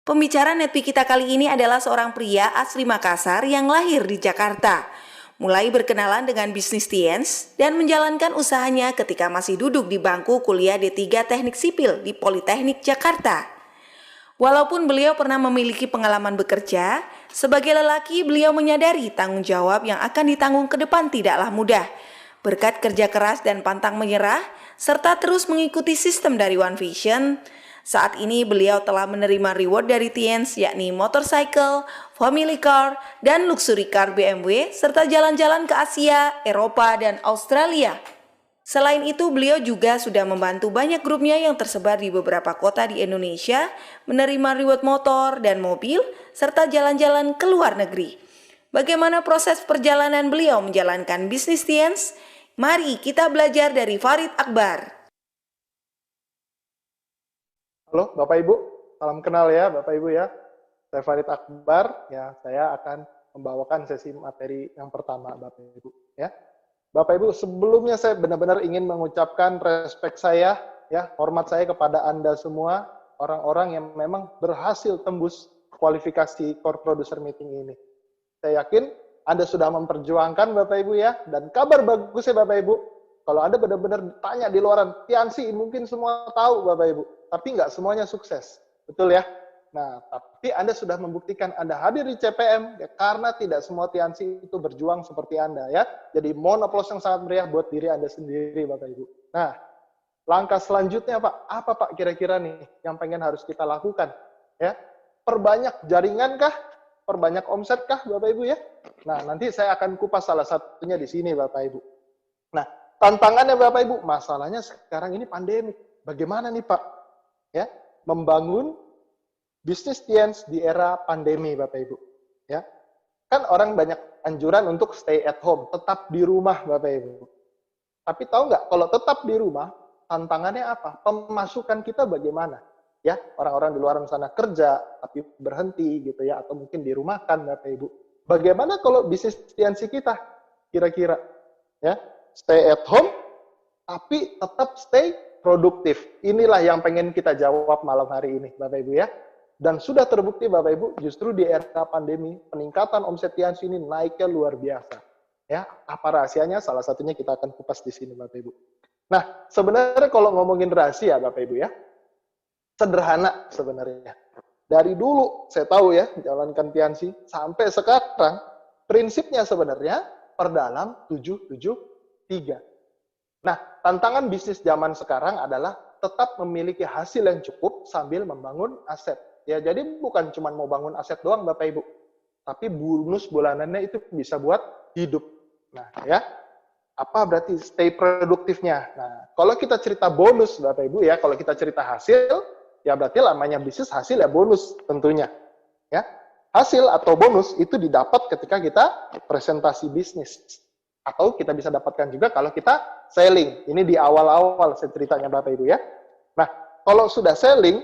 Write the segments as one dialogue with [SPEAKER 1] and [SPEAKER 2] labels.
[SPEAKER 1] Pembicara Netpi kita kali ini adalah seorang pria asli Makassar yang lahir di Jakarta. Mulai berkenalan dengan bisnis Tiens dan menjalankan usahanya ketika masih duduk di bangku kuliah D3 Teknik Sipil di Politeknik Jakarta. Walaupun beliau pernah memiliki pengalaman bekerja, sebagai lelaki beliau menyadari tanggung jawab yang akan ditanggung ke depan tidaklah mudah. Berkat kerja keras dan pantang menyerah, serta terus mengikuti sistem dari One Vision, saat ini beliau telah menerima reward dari Tiens yakni motorcycle, family car, dan luxury car BMW, serta jalan-jalan ke Asia, Eropa, dan Australia. Selain itu, beliau juga sudah membantu banyak grupnya yang tersebar di beberapa kota di Indonesia, menerima reward motor dan mobil, serta jalan-jalan ke luar negeri. Bagaimana proses perjalanan beliau menjalankan bisnis Tiens? Mari kita belajar dari Farid Akbar.
[SPEAKER 2] Halo Bapak Ibu, salam kenal ya Bapak Ibu ya. Saya Farid Akbar, ya saya akan membawakan sesi materi yang pertama Bapak Ibu ya. Bapak Ibu, sebelumnya saya benar-benar ingin mengucapkan respek saya, ya, hormat saya kepada Anda semua, orang-orang yang memang berhasil tembus kualifikasi Core Producer Meeting ini. Saya yakin Anda sudah memperjuangkan Bapak Ibu ya, dan kabar bagus ya Bapak Ibu, kalau Anda benar-benar tanya di luaran, Tiansi mungkin semua tahu Bapak Ibu, tapi nggak semuanya sukses, betul ya? Nah, tapi Anda sudah membuktikan Anda hadir di CPM, ya, karena tidak semua Tiansi itu berjuang seperti Anda ya. Jadi mohon aplaus yang sangat meriah buat diri Anda sendiri Bapak Ibu. Nah, langkah selanjutnya Pak, apa Pak kira-kira nih yang pengen harus kita lakukan? Ya, perbanyak jaringan kah? Perbanyak omset kah Bapak Ibu ya? Nah, nanti saya akan kupas salah satunya di sini Bapak Ibu. Nah, tantangannya Bapak Ibu, masalahnya sekarang ini pandemi. Bagaimana nih Pak? Ya, membangun bisnis Tiens di era pandemi Bapak Ibu. Ya, kan orang banyak anjuran untuk stay at home, tetap di rumah Bapak Ibu. Tapi tahu nggak, kalau tetap di rumah, tantangannya apa? Pemasukan kita bagaimana? Ya, orang-orang di luar sana kerja, tapi berhenti gitu ya, atau mungkin dirumahkan Bapak Ibu. Bagaimana kalau bisnis Tiensi kita? Kira-kira, ya, stay at home, tapi tetap stay produktif. Inilah yang pengen kita jawab malam hari ini, Bapak Ibu ya. Dan sudah terbukti Bapak Ibu, justru di era pandemi, peningkatan omset Tiansi ini naiknya luar biasa. Ya, apa rahasianya? Salah satunya kita akan kupas di sini Bapak Ibu. Nah, sebenarnya kalau ngomongin rahasia Bapak Ibu ya, sederhana sebenarnya. Dari dulu saya tahu ya, jalankan Tiansi, sampai sekarang, prinsipnya sebenarnya perdalam 773. Nah, tantangan bisnis zaman sekarang adalah tetap memiliki hasil yang cukup sambil membangun aset. Ya, jadi bukan cuma mau bangun aset doang Bapak Ibu, tapi bonus bulanannya itu bisa buat hidup. Nah, ya, apa berarti stay produktifnya? Nah, kalau kita cerita bonus Bapak Ibu ya, kalau kita cerita hasil, ya berarti namanya bisnis hasil ya bonus tentunya. Ya, hasil atau bonus itu didapat ketika kita presentasi bisnis. Atau kita bisa dapatkan juga kalau kita selling. Ini di awal-awal saya ceritanya Bapak Ibu ya. Nah, kalau sudah selling,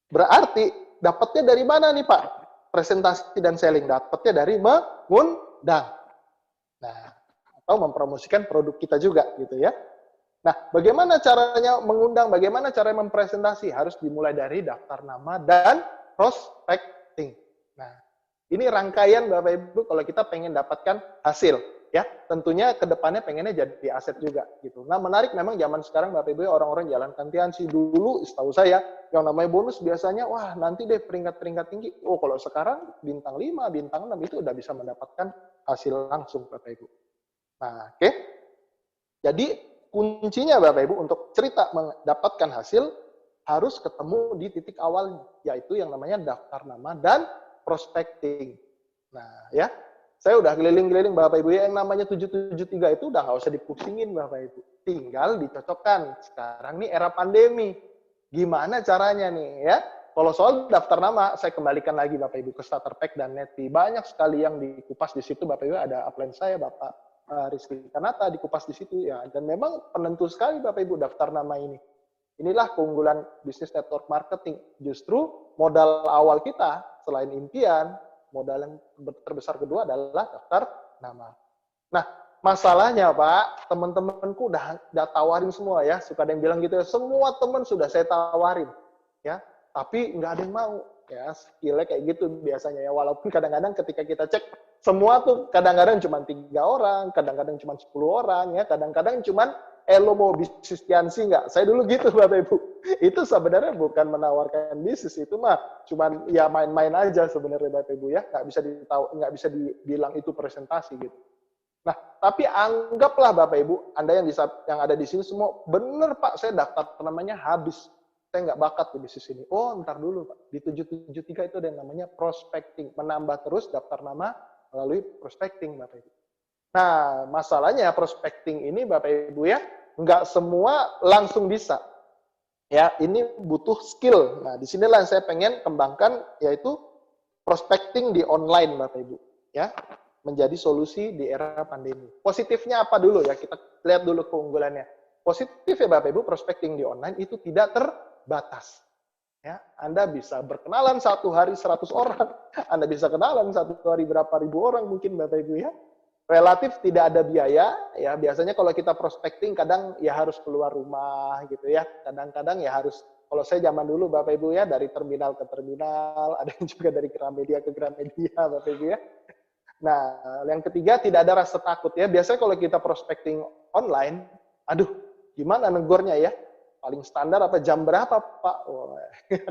[SPEAKER 2] berarti dapatnya dari mana nih Pak? Presentasi dan selling. Dapatnya dari mengundang. Nah, atau mempromosikan produk kita juga gitu ya. Nah, bagaimana caranya mengundang? Bagaimana cara mempresentasi? Harus dimulai dari daftar nama dan prospecting. Nah, ini rangkaian Bapak Ibu kalau kita pengen dapatkan hasil. Ya, tentunya ke depannya pengennya jadi aset juga gitu. Nah, menarik memang zaman sekarang Bapak Ibu orang-orang jalankan Tiansi. Dulu setahu saya yang namanya bonus biasanya wah nanti deh peringkat-peringkat tinggi. Oh, kalau sekarang bintang 5, bintang 6 itu udah bisa mendapatkan hasil langsung Bapak Ibu. Nah, oke. Jadi kuncinya Bapak Ibu untuk cerita mendapatkan hasil harus ketemu di titik awalnya, yaitu yang namanya daftar nama dan prospecting. Nah, ya. Saya udah keliling-keliling Bapak Ibu ya, yang namanya 773 itu udah nggak usah dipusingin Bapak Ibu. Tinggal dicocokkan. Sekarang nih era pandemi. Gimana caranya nih ya? Kalau soal daftar nama, saya kembalikan lagi Bapak Ibu ke Starter Pack dan Netpi. Banyak sekali yang dikupas di situ Bapak Ibu. Ada upline saya Bapak Rizky Kanata dikupas di situ ya. Dan memang penentu sekali Bapak Ibu daftar nama ini. Inilah keunggulan bisnis network marketing. Justru modal awal kita selain impian, modal yang terbesar kedua adalah daftar nama. Nah, masalahnya Pak, teman-temanku udah tawarin semua ya. Suka ada yang bilang gitu ya, semua teman sudah saya tawarin. Ya, tapi nggak ada yang mau. Ya, skillnya kayak gitu biasanya ya. Walaupun kadang-kadang ketika kita cek, semua tuh kadang-kadang cuma 3 orang, kadang-kadang cuma 10 orang, ya, kadang-kadang cuma lo mau bisnis Tiansi nggak? Saya dulu gitu Bapak Ibu. Itu sebenarnya bukan menawarkan bisnis, itu mah cuman ya main-main aja sebenarnya Bapak Ibu ya. Nggak bisa dibilang itu presentasi gitu. Nah, tapi anggaplah Bapak Ibu, Anda yang ada di sini semua, bener Pak, saya daftar namanya habis. Saya nggak bakat di bisnis ini. Oh, ntar dulu Pak. Di 773 itu ada yang namanya prospecting. Menambah terus daftar nama melalui prospecting Bapak Ibu. Nah, masalahnya prospecting ini Bapak Ibu ya, nggak semua langsung bisa. Ya, ini butuh skill. Nah, disinilah yang saya pengen kembangkan, yaitu prospecting di online Bapak Ibu. Ya, menjadi solusi di era pandemi. Positifnya apa dulu ya? Kita lihat dulu keunggulannya. Positif ya Bapak Ibu, prospecting di online itu tidak terbatas. Ya, Anda bisa berkenalan satu hari 100 orang. Anda bisa kenalan satu hari berapa ribu orang mungkin Bapak Ibu ya. Relatif tidak ada biaya, ya biasanya kalau kita prospecting kadang ya harus keluar rumah gitu ya. Kadang-kadang ya harus, kalau saya zaman dulu Bapak Ibu ya, dari terminal ke terminal, ada yang juga dari Gramedia ke Gramedia Bapak Ibu ya. Nah, yang ketiga tidak ada rasa takut ya. Biasanya kalau kita prospecting online, aduh, gimana negornya ya? Paling standar apa jam berapa Pak? Wah,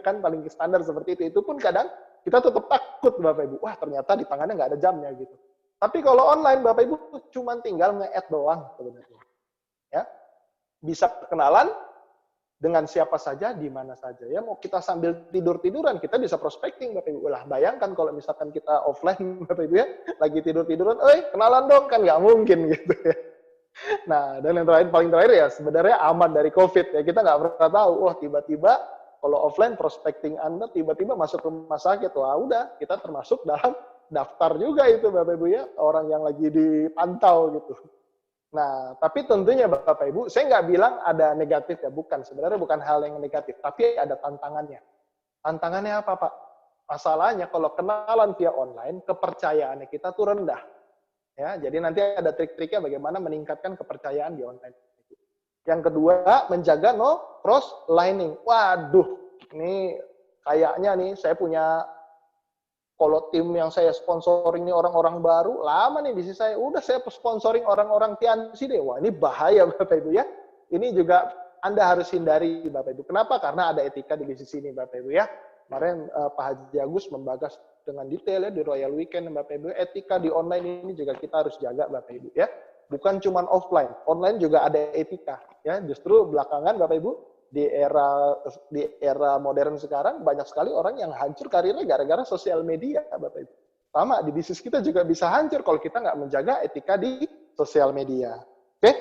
[SPEAKER 2] kan paling standar seperti itu. Itu pun kadang kita tetap takut Bapak Ibu. Wah, ternyata di tangannya nggak ada jamnya gitu. Tapi kalau online Bapak Ibu cuma tinggal nge-add doang sebenarnya. Ya. Bisa kenalan dengan siapa saja, di mana saja. Ya, mau kita sambil tidur-tiduran, kita bisa prospecting, Bapak Ibu. Lah, bayangkan kalau misalkan kita offline, Bapak Ibu ya, lagi tidur-tiduran, kenalan dong, kan nggak mungkin gitu ya. Nah, dan yang terakhir, paling terakhir ya, sebenarnya aman dari COVID ya. Kita nggak pernah tahu, tiba-tiba kalau offline prospecting Anda tiba-tiba masuk rumah sakit, wah udah, kita termasuk dalam daftar juga itu Bapak Ibu ya, orang yang lagi dipantau gitu. Nah, tapi tentunya Bapak Ibu, saya nggak bilang ada negatif ya, bukan. Sebenarnya bukan hal yang negatif, tapi ada tantangannya. Tantangannya apa Pak? Masalahnya kalau kenalan via online, kepercayaannya kita tuh rendah. Ya, jadi nanti ada trik-triknya bagaimana meningkatkan kepercayaan di online. Yang kedua, menjaga no cross lining. Waduh, ini kayaknya nih saya punya, kalau tim yang saya sponsoring ini orang-orang baru, lama nih bisnis saya, udah saya sponsoring orang-orang Tiansi deh. Wah, ini bahaya Bapak Ibu ya. Ini juga Anda harus hindari Bapak Ibu. Kenapa? Karena ada etika di bisnis ini Bapak Ibu ya. Kemarin Pak Haji Agus membagas dengan detail ya di Royal Weekend Bapak Ibu. Etika di online ini juga kita harus jaga Bapak Ibu ya. Bukan cuma offline, online juga ada etika ya. Justru belakangan Bapak Ibu, di era modern sekarang banyak sekali orang yang hancur karirnya gara-gara sosial media Bapak Ibu. Sama di bisnis kita juga bisa hancur kalau kita nggak menjaga etika di sosial media. Oke?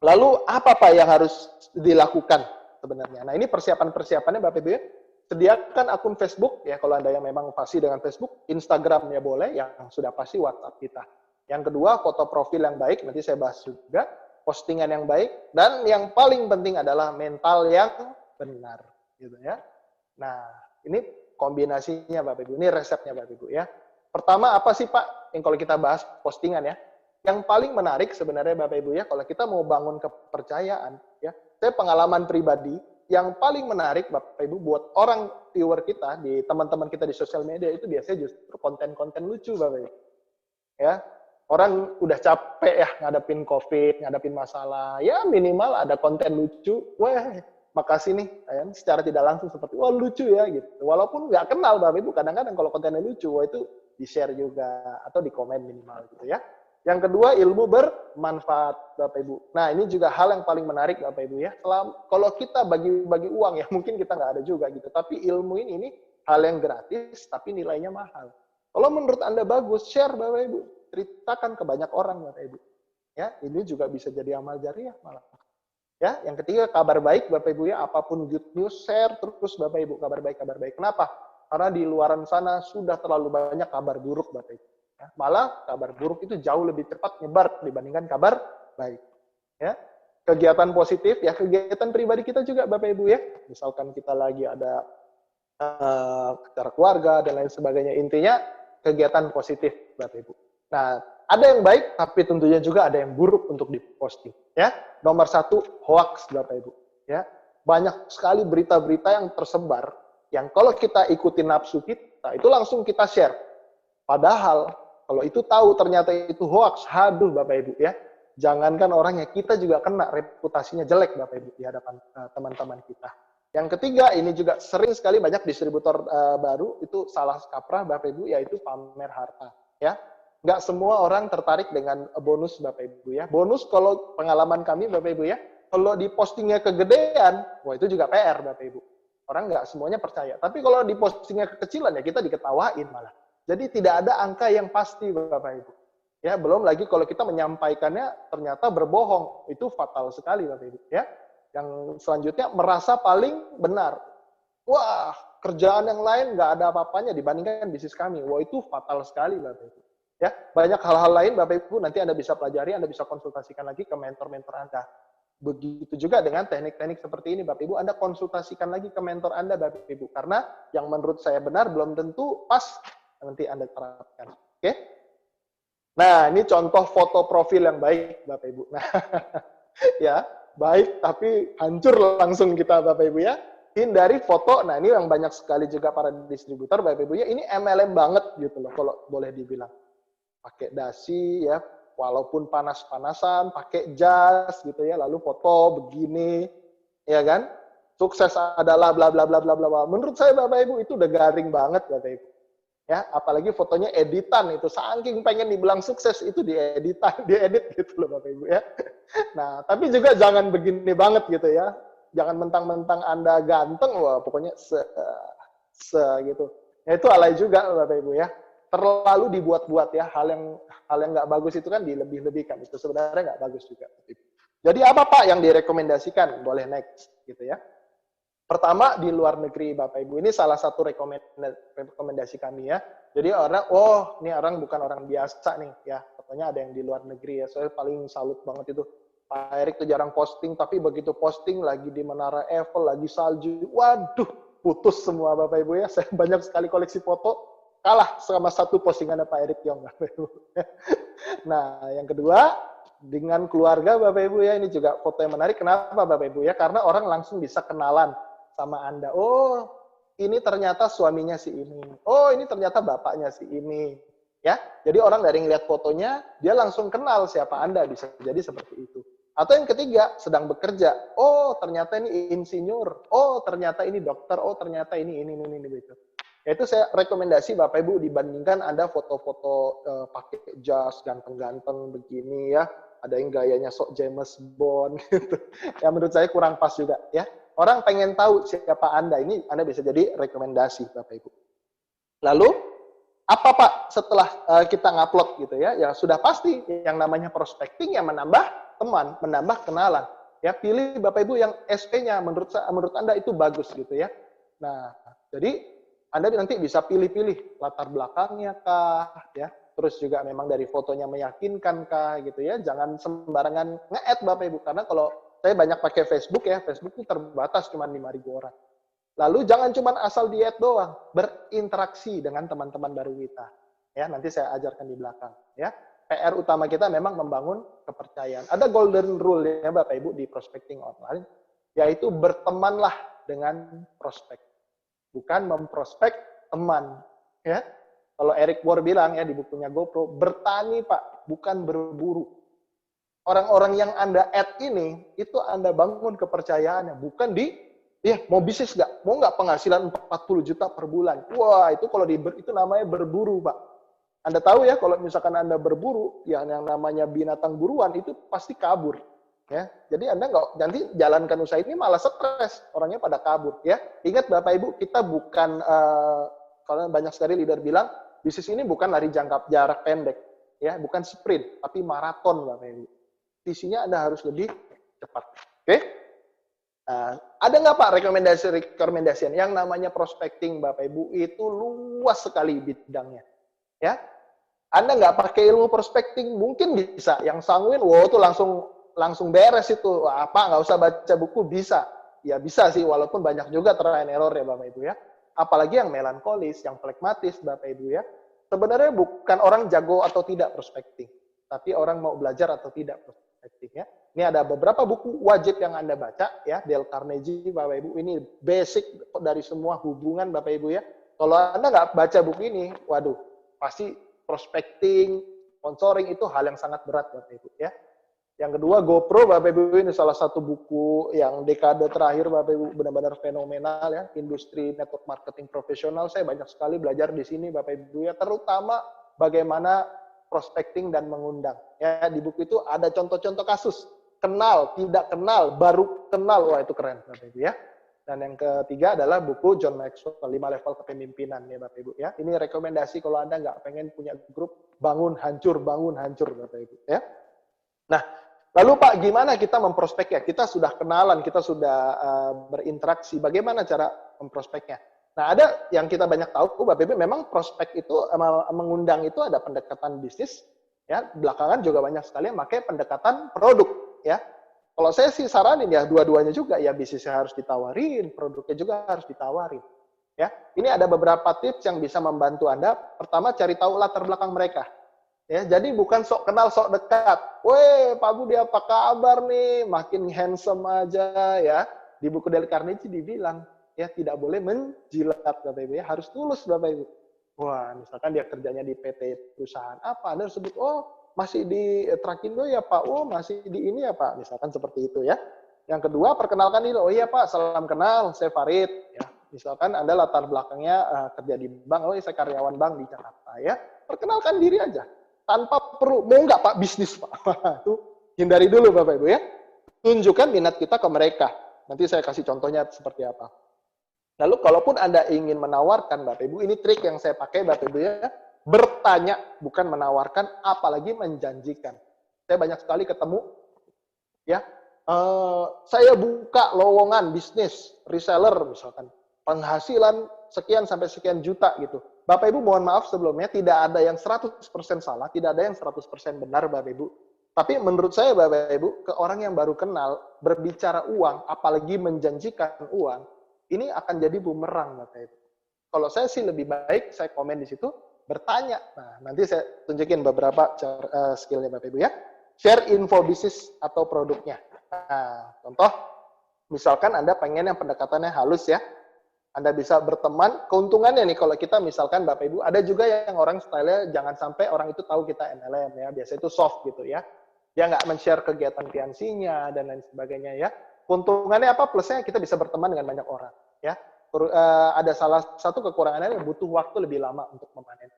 [SPEAKER 2] Lalu apa Pak yang harus dilakukan sebenarnya? Nah, ini persiapan-persiapannya Bapak Ibu ya. Sediakan akun Facebook ya kalau Anda yang memang fasih dengan Facebook, Instagram ya boleh, yang sudah pasti WhatsApp kita. Yang kedua, foto profil yang baik, nanti saya bahas juga. Postingan yang baik, dan yang paling penting adalah mental yang benar, gitu ya. Nah, ini kombinasinya Bapak Ibu, ini resepnya Bapak Ibu ya. Pertama apa sih Pak? Yang kalau kita bahas postingan ya, yang paling menarik sebenarnya Bapak Ibu ya, kalau kita mau bangun kepercayaan ya, saya pengalaman pribadi, yang paling menarik Bapak Ibu buat orang viewer kita, di teman-teman kita di sosial media itu biasanya justru konten-konten lucu Bapak Ibu. Ya, orang udah capek ya ngadepin COVID, ngadepin masalah. Ya minimal ada konten lucu. Wah, makasih nih. Secara tidak langsung seperti, wah lucu ya gitu. Walaupun nggak kenal Bapak Ibu, kadang-kadang kalau kontennya lucu, wah itu di-share juga atau di komen minimal gitu ya. Yang kedua, ilmu bermanfaat Bapak Ibu. Nah, ini juga hal yang paling menarik Bapak Ibu ya. Kalau kita bagi-bagi uang ya, mungkin kita nggak ada juga gitu. Tapi ilmu ini hal yang gratis, tapi nilainya mahal. Kalau menurut Anda bagus, share Bapak Ibu. Ceritakan ke banyak orang Bapak Ibu. Ya, ini juga bisa jadi amal jariah malah. Ya, yang ketiga kabar baik Bapak Ibu ya, apapun good news share terus Bapak Ibu, kabar baik, kabar baik. Kenapa? Karena di luaran sana sudah terlalu banyak kabar buruk Bapak Ibu. Ya, malah kabar buruk itu jauh lebih cepat nyebar dibandingkan kabar baik. Ya, kegiatan positif ya, kegiatan pribadi kita juga Bapak Ibu ya. Misalkan kita lagi ada acara keluarga dan lain sebagainya, intinya kegiatan positif Bapak Ibu. Nah, ada yang baik, tapi tentunya juga ada yang buruk untuk diposting. Ya, nomor satu, hoax, Bapak Ibu. Ya, banyak sekali berita-berita yang tersebar yang kalau kita ikutin nafsu kita, itu langsung kita share. Padahal, kalau itu tahu ternyata itu hoax, haduh Bapak Ibu ya. Jangankan orangnya, kita juga kena reputasinya jelek Bapak Ibu di hadapan teman-teman kita. Yang ketiga, ini juga sering sekali banyak distributor baru, itu salah kaprah Bapak Ibu, yaitu pamer harta. Ya, nggak semua orang tertarik dengan bonus Bapak Ibu ya. Bonus kalau pengalaman kami Bapak Ibu ya, kalau di postingnya kegedean, wah itu juga PR Bapak Ibu. Orang nggak semuanya percaya. Tapi kalau di postingnya kekecilan ya kita diketawain malah. Jadi tidak ada angka yang pasti Bapak Ibu. Ya, belum lagi kalau kita menyampaikannya ternyata berbohong, itu fatal sekali Bapak Ibu ya. Yang selanjutnya merasa paling benar. Wah, kerjaan yang lain nggak ada apa-apanya dibandingkan bisnis kami. Wah, itu fatal sekali Bapak Ibu. Ya, banyak hal-hal lain Bapak Ibu nanti Anda bisa pelajari, Anda bisa konsultasikan lagi ke mentor-mentor Anda. Begitu juga dengan teknik-teknik seperti ini Bapak Ibu, Anda konsultasikan lagi ke mentor Anda Bapak Ibu. Karena yang menurut saya benar belum tentu pas nanti Anda terapkan. Oke? Nah, ini contoh foto profil yang baik Bapak Ibu. Nah, ya, baik tapi hancur langsung kita Bapak Ibu ya. Hindari foto, nah ini yang banyak sekali juga para distributor Bapak Ibu ya, ini MLM banget gitu loh kalau boleh dibilang. Pakai dasi ya, walaupun panas-panasan, pakai jas gitu ya, lalu foto begini, ya kan? Sukses adalah bla bla bla bla bla. Menurut saya Bapak Ibu itu udah garing banget Bapak Ibu. Ya, apalagi fotonya editan itu, saking pengen dibilang sukses itu diedit gitu loh Bapak Ibu ya. Nah, tapi juga jangan begini banget gitu ya. Jangan mentang-mentang Anda ganteng, wah pokoknya gitu. Ya, itu alay juga Bapak Ibu ya. Terlalu dibuat-buat ya, hal yang nggak bagus itu kan dilebih-lebihkan. Itu sebenarnya nggak bagus juga. Jadi apa Pak yang direkomendasikan? Boleh next gitu ya. Pertama, di luar negeri Bapak Ibu, ini salah satu rekomendasi kami ya. Jadi orang, oh ini orang bukan orang biasa nih ya, katanya ada yang di luar negeri ya. Saya paling salut banget itu. Pak Erik tuh jarang posting, tapi begitu posting lagi di Menara Eiffel, lagi salju, waduh, putus semua Bapak Ibu ya. Saya banyak sekali koleksi foto, kalah sama satu postingan Pak Erik Yong Bapak Ibu. Nah, yang kedua, dengan keluarga Bapak Ibu ya, ini juga foto yang menarik. Kenapa Bapak Ibu ya? Karena orang langsung bisa kenalan sama Anda. Oh, ini ternyata suaminya si ini. Oh, ini ternyata bapaknya si ini. Ya, jadi orang dari ngeliat fotonya, dia langsung kenal siapa Anda, bisa jadi seperti itu. Atau yang ketiga, sedang bekerja. Oh, ternyata ini insinyur. Oh, ternyata ini dokter. Oh, ternyata ini gitu. Yaitu saya rekomendasi Bapak Ibu dibandingkan Anda foto-foto pakai jas ganteng-ganteng begini ya. Ada yang gayanya sok James Bond gitu. Ya menurut saya kurang pas juga ya. Orang pengen tahu siapa Anda, ini Anda bisa jadi rekomendasi Bapak Ibu. Lalu, apa Pak setelah kita ngupload gitu ya, ya sudah pasti yang namanya prospecting yang menambah teman, menambah kenalan. Ya pilih Bapak Ibu yang SP-nya menurut Anda itu bagus gitu ya. Nah, jadi Anda nanti bisa pilih-pilih latar belakangnya kah, ya. Terus juga memang dari fotonya meyakinkan kah gitu ya. Jangan sembarangan nge-add Bapak Ibu, karena kalau saya banyak pakai Facebook ya, Facebook itu terbatas cuma 5.000 orang. Lalu jangan cuma asal diet doang, berinteraksi dengan teman-teman baru kita. Ya, nanti saya ajarkan di belakang. Ya, PR utama kita memang membangun kepercayaan. Ada golden rule ya Bapak Ibu di prospecting online, yaitu bertemanlah dengan prospek, bukan memprospek teman. Ya, kalau Eric Bohr bilang ya di bukunya GoPro, bertani Pak, bukan berburu. Orang-orang yang Anda add ini, itu Anda bangun kepercayaannya. Bukan mau bisnis nggak? Mau nggak penghasilan 40 juta per bulan? Wah, itu kalau itu namanya berburu, Pak. Anda tahu ya, kalau misalkan Anda berburu, yang namanya binatang buruan, itu pasti kabur. Ya, jadi Anda nggak, nanti jalankan usaha ini malah stres. Orangnya pada kabur. Ya, ingat Bapak Ibu, kita bukan, kalau banyak sekali leader bilang, bisnis ini bukan lari jarak pendek. Ya, bukan sprint, tapi maraton Bapak Ibu. Visinya Anda harus lebih cepat. Oke? Ada nggak Pak rekomendasi yang namanya prospecting Bapak Ibu itu luas sekali bidangnya. Ya, Anda nggak pakai ilmu prospecting mungkin bisa. Yang sanguin, wow itu langsung beres itu. Apa nggak usah baca buku bisa. Ya bisa sih, walaupun banyak juga trial and error ya Bapak Ibu ya. Apalagi yang melankolis, yang flekmatis Bapak Ibu ya. Sebenarnya bukan orang jago atau tidak prospecting, tapi orang mau belajar atau tidak prospecting ya. Ini ada beberapa buku wajib yang Anda baca ya, Dale Carnegie Bapak Ibu, ini basic dari semua hubungan Bapak Ibu ya. Kalau Anda nggak baca buku ini, waduh, pasti prospecting, sponsoring itu hal yang sangat berat Bapak Ibu ya. Yang kedua, GoPro Bapak Ibu, ini salah satu buku yang dekade terakhir Bapak Ibu benar-benar fenomenal ya, industri network marketing profesional. Saya banyak sekali belajar di sini Bapak Ibu ya, terutama bagaimana prospecting dan mengundang. Ya, di buku itu ada contoh-contoh kasus. Kenal, tidak kenal, baru kenal. Wah, itu keren Bapak Ibu ya. Dan yang ketiga adalah buku John Maxwell, 5 level kepemimpinan ya Bapak Ibu ya. Ini rekomendasi kalau Anda nggak pengen punya grup bangun hancur Bapak Ibu ya. Nah, lalu Pak, gimana kita memprospek ya? Kita sudah kenalan, kita sudah berinteraksi. Bagaimana cara memprospeknya? Nah, ada yang kita banyak tahu, Bapak Ibu, memang prospek itu, mengundang itu ada pendekatan bisnis, ya. Belakangan juga banyak sekali yang pakai pendekatan produk, ya. Kalau saya sih saranin ya, dua-duanya juga, ya bisnisnya harus ditawarin, produknya juga harus ditawarin. Ya, ini ada beberapa tips yang bisa membantu Anda. Pertama, cari tahu latar belakang mereka. Ya, jadi bukan sok kenal, sok dekat. Weh, Pak Budi apa kabar nih? Makin handsome aja ya. Di buku Dale Carnegie dibilang, ya tidak boleh menjilat Bapak Ibu ya, harus tulus Bapak Ibu. Wah, misalkan dia kerjanya di PT perusahaan apa, Anda sebut, oh masih di Trakindo ya Pak, oh masih di ini ya Pak, misalkan seperti itu ya. Yang kedua, perkenalkan diri, oh iya Pak, salam kenal, saya Farid. Ya, misalkan Anda latar belakangnya kerja di bank, oh saya karyawan bank di Jakarta ya. Perkenalkan diri aja. Tanpa perlu, mau nggak Pak bisnis Pak? Itu hindari dulu Bapak Ibu ya. Tunjukkan minat kita ke mereka. Nanti saya kasih contohnya seperti apa. Lalu kalaupun Anda ingin menawarkan Bapak Ibu, ini trik yang saya pakai Bapak Ibu ya. Bertanya, bukan menawarkan, apalagi menjanjikan. Saya banyak sekali ketemu, ya. Saya buka lowongan bisnis, reseller misalkan. Penghasilan sekian sampai sekian juta gitu. Bapak Ibu mohon maaf sebelumnya, tidak ada yang 100% salah, tidak ada yang 100% benar Bapak Ibu. Tapi menurut saya Bapak Ibu, ke orang yang baru kenal, berbicara uang, apalagi menjanjikan uang, ini akan jadi bumerang Bapak Ibu. Kalau saya sih lebih baik, saya komen di situ, bertanya. Nah, nanti saya tunjukin beberapa skillnya Bapak Ibu ya. Share info bisnis atau produknya. Nah, contoh, misalkan Anda pengen yang pendekatannya halus ya, Anda bisa berteman, keuntungannya nih kalau kita misalkan Bapak Ibu, ada juga yang orang style-nya jangan sampai orang itu tahu kita MLM ya, biasa itu soft gitu ya. Dia nggak men-share kegiatan fiansinya dan lain sebagainya ya. Keuntungannya apa? Plusnya kita bisa berteman dengan banyak orang ya. Ada salah satu kekurangannya butuh waktu lebih lama untuk memanen.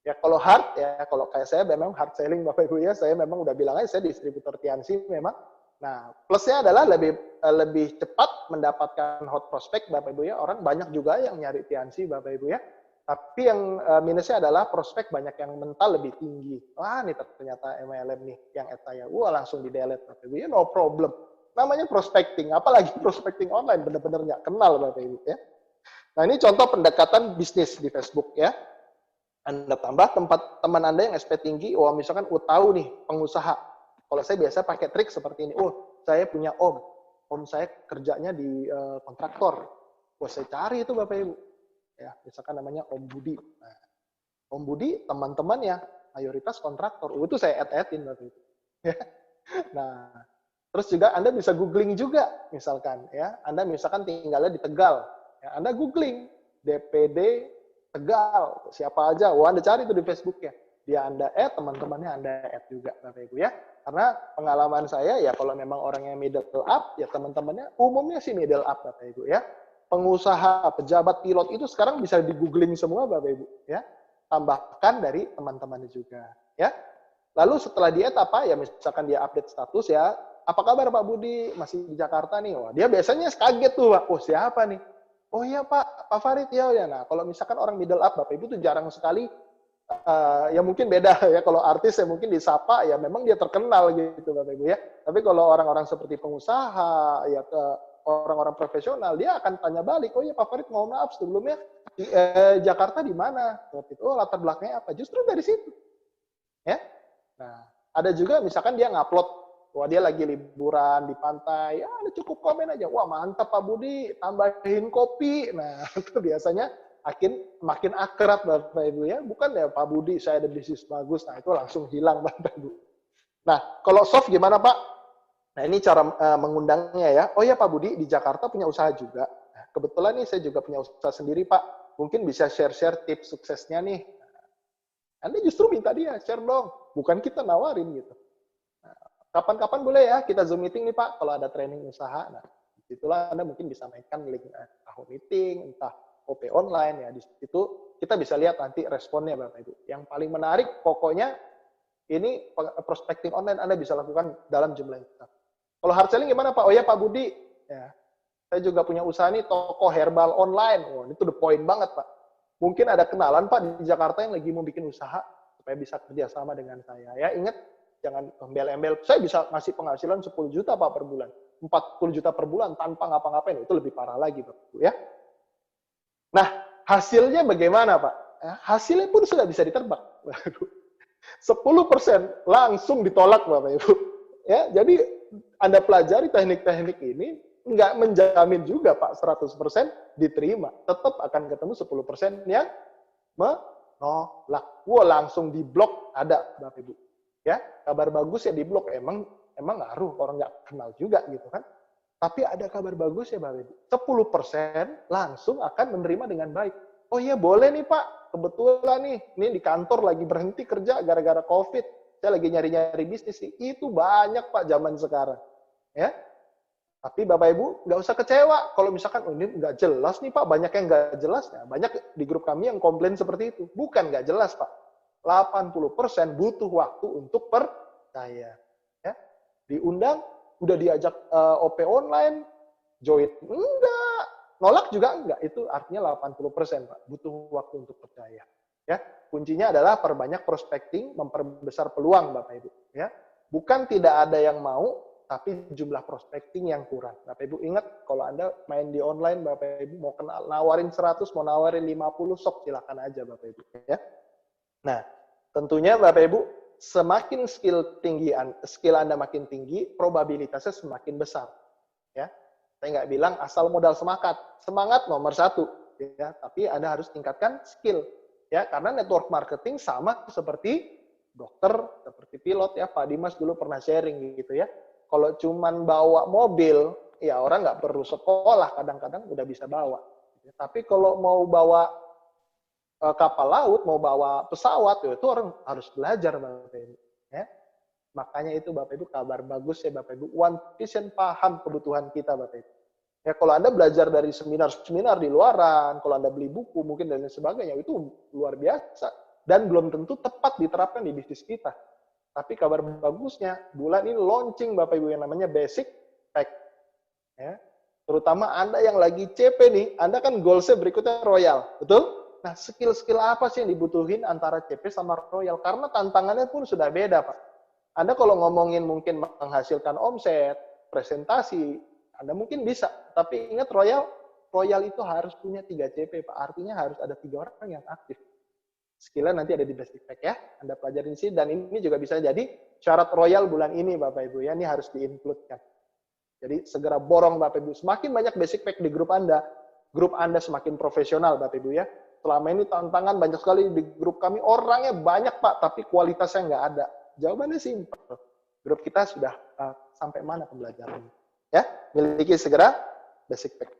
[SPEAKER 2] Ya kalau hard ya, kalau kayak saya memang hard selling Bapak Ibu ya, saya memang udah bilang aja saya distributor fiansi memang. Nah, plusnya adalah lebih cepat mendapatkan hot prospect Bapak Ibu ya. Orang banyak juga yang nyari fiansi Bapak Ibu ya. Tapi yang minusnya adalah prospek banyak yang mental lebih tinggi. Wah, ini ternyata MLM nih yang add saya. Wah, langsung di-delete Bapak Ibu ya, no problem. Namanya prospecting, apalagi prospecting online benar-benar nggak kenal Bapak Ibu ya. Nah, ini contoh pendekatan bisnis di Facebook ya. Anda tambah tempat teman Anda yang SP tinggi, wah misalkan tahu nih pengusaha. Kalau saya biasa pakai trik seperti ini, oh saya punya om saya kerjanya di kontraktor, wah saya cari itu Bapak Ibu, ya misalkan namanya Om Budi. Nah, Om Budi teman-temannya mayoritas kontraktor, itu saya add-in Bapak Ibu. Nah, terus juga Anda bisa googling juga, misalkan ya, Anda misalkan tinggalnya di Tegal, ya, Anda googling DPD Tegal, siapa aja, wah Anda cari itu di Facebooknya. Dia Anda add, teman-temannya Anda add juga Bapak Ibu ya. Karena pengalaman saya ya kalau memang orang yang middle up ya teman-temannya umumnya sih middle up Bapak Ibu ya. Pengusaha, pejabat, pilot itu sekarang bisa di googling semua Bapak Ibu ya. Tambahkan dari teman-temannya juga ya. Lalu setelah dia apa ya misalkan dia update status ya, apa kabar Pak Budi, masih di Jakarta nih. Wah, dia biasanya kaget tuh, Pak. Oh, siapa nih? Oh iya Pak Farid ya. Nah, kalau misalkan orang middle up Bapak Ibu tuh jarang sekali ya mungkin beda ya, kalau artis ya mungkin disapa ya memang dia terkenal gitu Bapak Ibu ya. Tapi kalau orang-orang seperti pengusaha ya ke orang-orang profesional dia akan tanya balik, oh ya Pak Farid mohon maaf sebelumnya di Jakarta di mana? Oh latar belakangnya apa? Justru dari situ. Ya. Nah, ada juga misalkan dia ngupload, wah dia lagi liburan di pantai, ya ada cukup komen aja, wah mantap Pak Budi, tambahin kopi. Nah, itu biasanya makin akrab Bapak Ibu ya, bukan ya Pak Budi saya ada bisnis bagus, nah itu langsung hilang Bapak Ibu. Nah, kalau soft gimana Pak? Nah, ini cara mengundangnya ya. Oh ya Pak Budi, di Jakarta punya usaha juga. Nah, kebetulan nih saya juga punya usaha sendiri Pak. Mungkin bisa share-share tips suksesnya nih. Anda justru minta dia, share dong. Bukan kita nawarin gitu. Nah, kapan-kapan boleh ya kita Zoom meeting nih Pak, kalau ada training usaha. Nah, disitulah Anda mungkin bisa mainkan link tahu meeting, entah OP online ya. Di situ kita bisa lihat nanti responnya Bapak Ibu. Yang paling menarik pokoknya ini prospecting online Anda bisa lakukan dalam jumlah yang besar. Kalau hard selling gimana Pak? Oh ya Pak Budi, ya, saya juga punya usaha nih toko herbal online. Oh, itu the point banget Pak. Mungkin ada kenalan Pak di Jakarta yang lagi mau bikin usaha supaya bisa kerjasama dengan saya. Ya ingat, jangan embel-embel. Saya bisa ngasih penghasilan 10 juta Pak per bulan. 40 juta per bulan tanpa ngapa-ngapain. Itu lebih parah lagi Pak. Ya. Nah, hasilnya bagaimana Pak? Hasilnya pun sudah bisa ditebak. 10% langsung ditolak Bapak Ibu. Ya, jadi Anda pelajari teknik-teknik ini nggak menjamin juga Pak 100% diterima. Tetap akan ketemu 10% yang menolak. Wah, langsung diblok ada Bapak Ibu. Ya, kabar bagus ya diblok emang ngaruh, orang nggak kenal juga gitu kan. Tapi ada kabar bagus ya Bapak Ibu. 10% langsung akan menerima dengan baik. Oh iya boleh nih Pak, kebetulan nih, ini di kantor lagi berhenti kerja gara-gara COVID. Saya lagi nyari-nyari bisnis nih. Itu banyak Pak zaman sekarang. Ya. Tapi Bapak Ibu nggak usah kecewa. Kalau misalkan oh, ini nggak jelas nih Pak, banyak yang nggak jelas. Ya, banyak di grup kami yang komplain seperti itu. Bukan nggak jelas Pak. 80% butuh waktu untuk percaya. Ya. Diundang, udah diajak OP online, join enggak, nolak juga enggak. Itu artinya 80% Pak, butuh waktu untuk percaya. Ya, kuncinya adalah perbanyak prospecting, memperbesar peluang Bapak Ibu, ya. Bukan tidak ada yang mau, tapi jumlah prospecting yang kurang. Bapak Ibu ingat kalau Anda main di online Bapak Ibu mau kenal nawarin 100, mau nawarin 50 sok silakan aja Bapak Ibu, ya. Nah, tentunya Bapak Ibu semakin skill Anda makin tinggi, probabilitasnya semakin besar. Ya, saya nggak bilang asal modal semangat nomor satu, ya. Tapi Anda harus tingkatkan skill, ya. Karena network marketing sama seperti dokter, seperti pilot, ya. Pak Dimas dulu pernah sharing gitu ya. Kalau cuman bawa mobil, ya orang nggak perlu sekolah, kadang-kadang udah bisa bawa. Tapi kalau mau bawa kapal laut, mau bawa pesawat, itu orang harus belajar Bapak Ibu. Ya. Makanya itu Bapak Ibu kabar bagus ya Bapak Ibu. One Vision paham kebutuhan kita Bapak Ibu. Ya kalau Anda belajar dari seminar-seminar di luaran, kalau Anda beli buku mungkin dan lain sebagainya, itu luar biasa. Dan belum tentu tepat diterapkan di bisnis kita. Tapi kabar bagusnya, bulan ini launching Bapak Ibu yang namanya Basic Pack. Ya. Terutama Anda yang lagi CP nih, Anda kan goalsnya berikutnya Royal, betul? Nah, skill-skill apa sih yang dibutuhin antara CP sama Royal? Karena tantangannya pun sudah beda, Pak. Anda kalau ngomongin mungkin menghasilkan omset, presentasi, Anda mungkin bisa. Tapi ingat Royal itu harus punya 3 CP, Pak. Artinya harus ada 3 orang yang aktif. Skillnya nanti ada di Basic Pack ya. Anda pelajarin sih. Dan ini juga bisa jadi syarat Royal bulan ini, Bapak Ibu. Ya, ini harus di-include-kan. Jadi segera borong Bapak Ibu. Semakin banyak Basic Pack di grup Anda semakin profesional Bapak Ibu ya. Selama ini tantangan banyak sekali di grup kami, orangnya banyak Pak, tapi kualitasnya nggak ada. Jawabannya simpel. Grup kita sudah sampai mana pembelajarannya. Ya, miliki segera Basic Pack.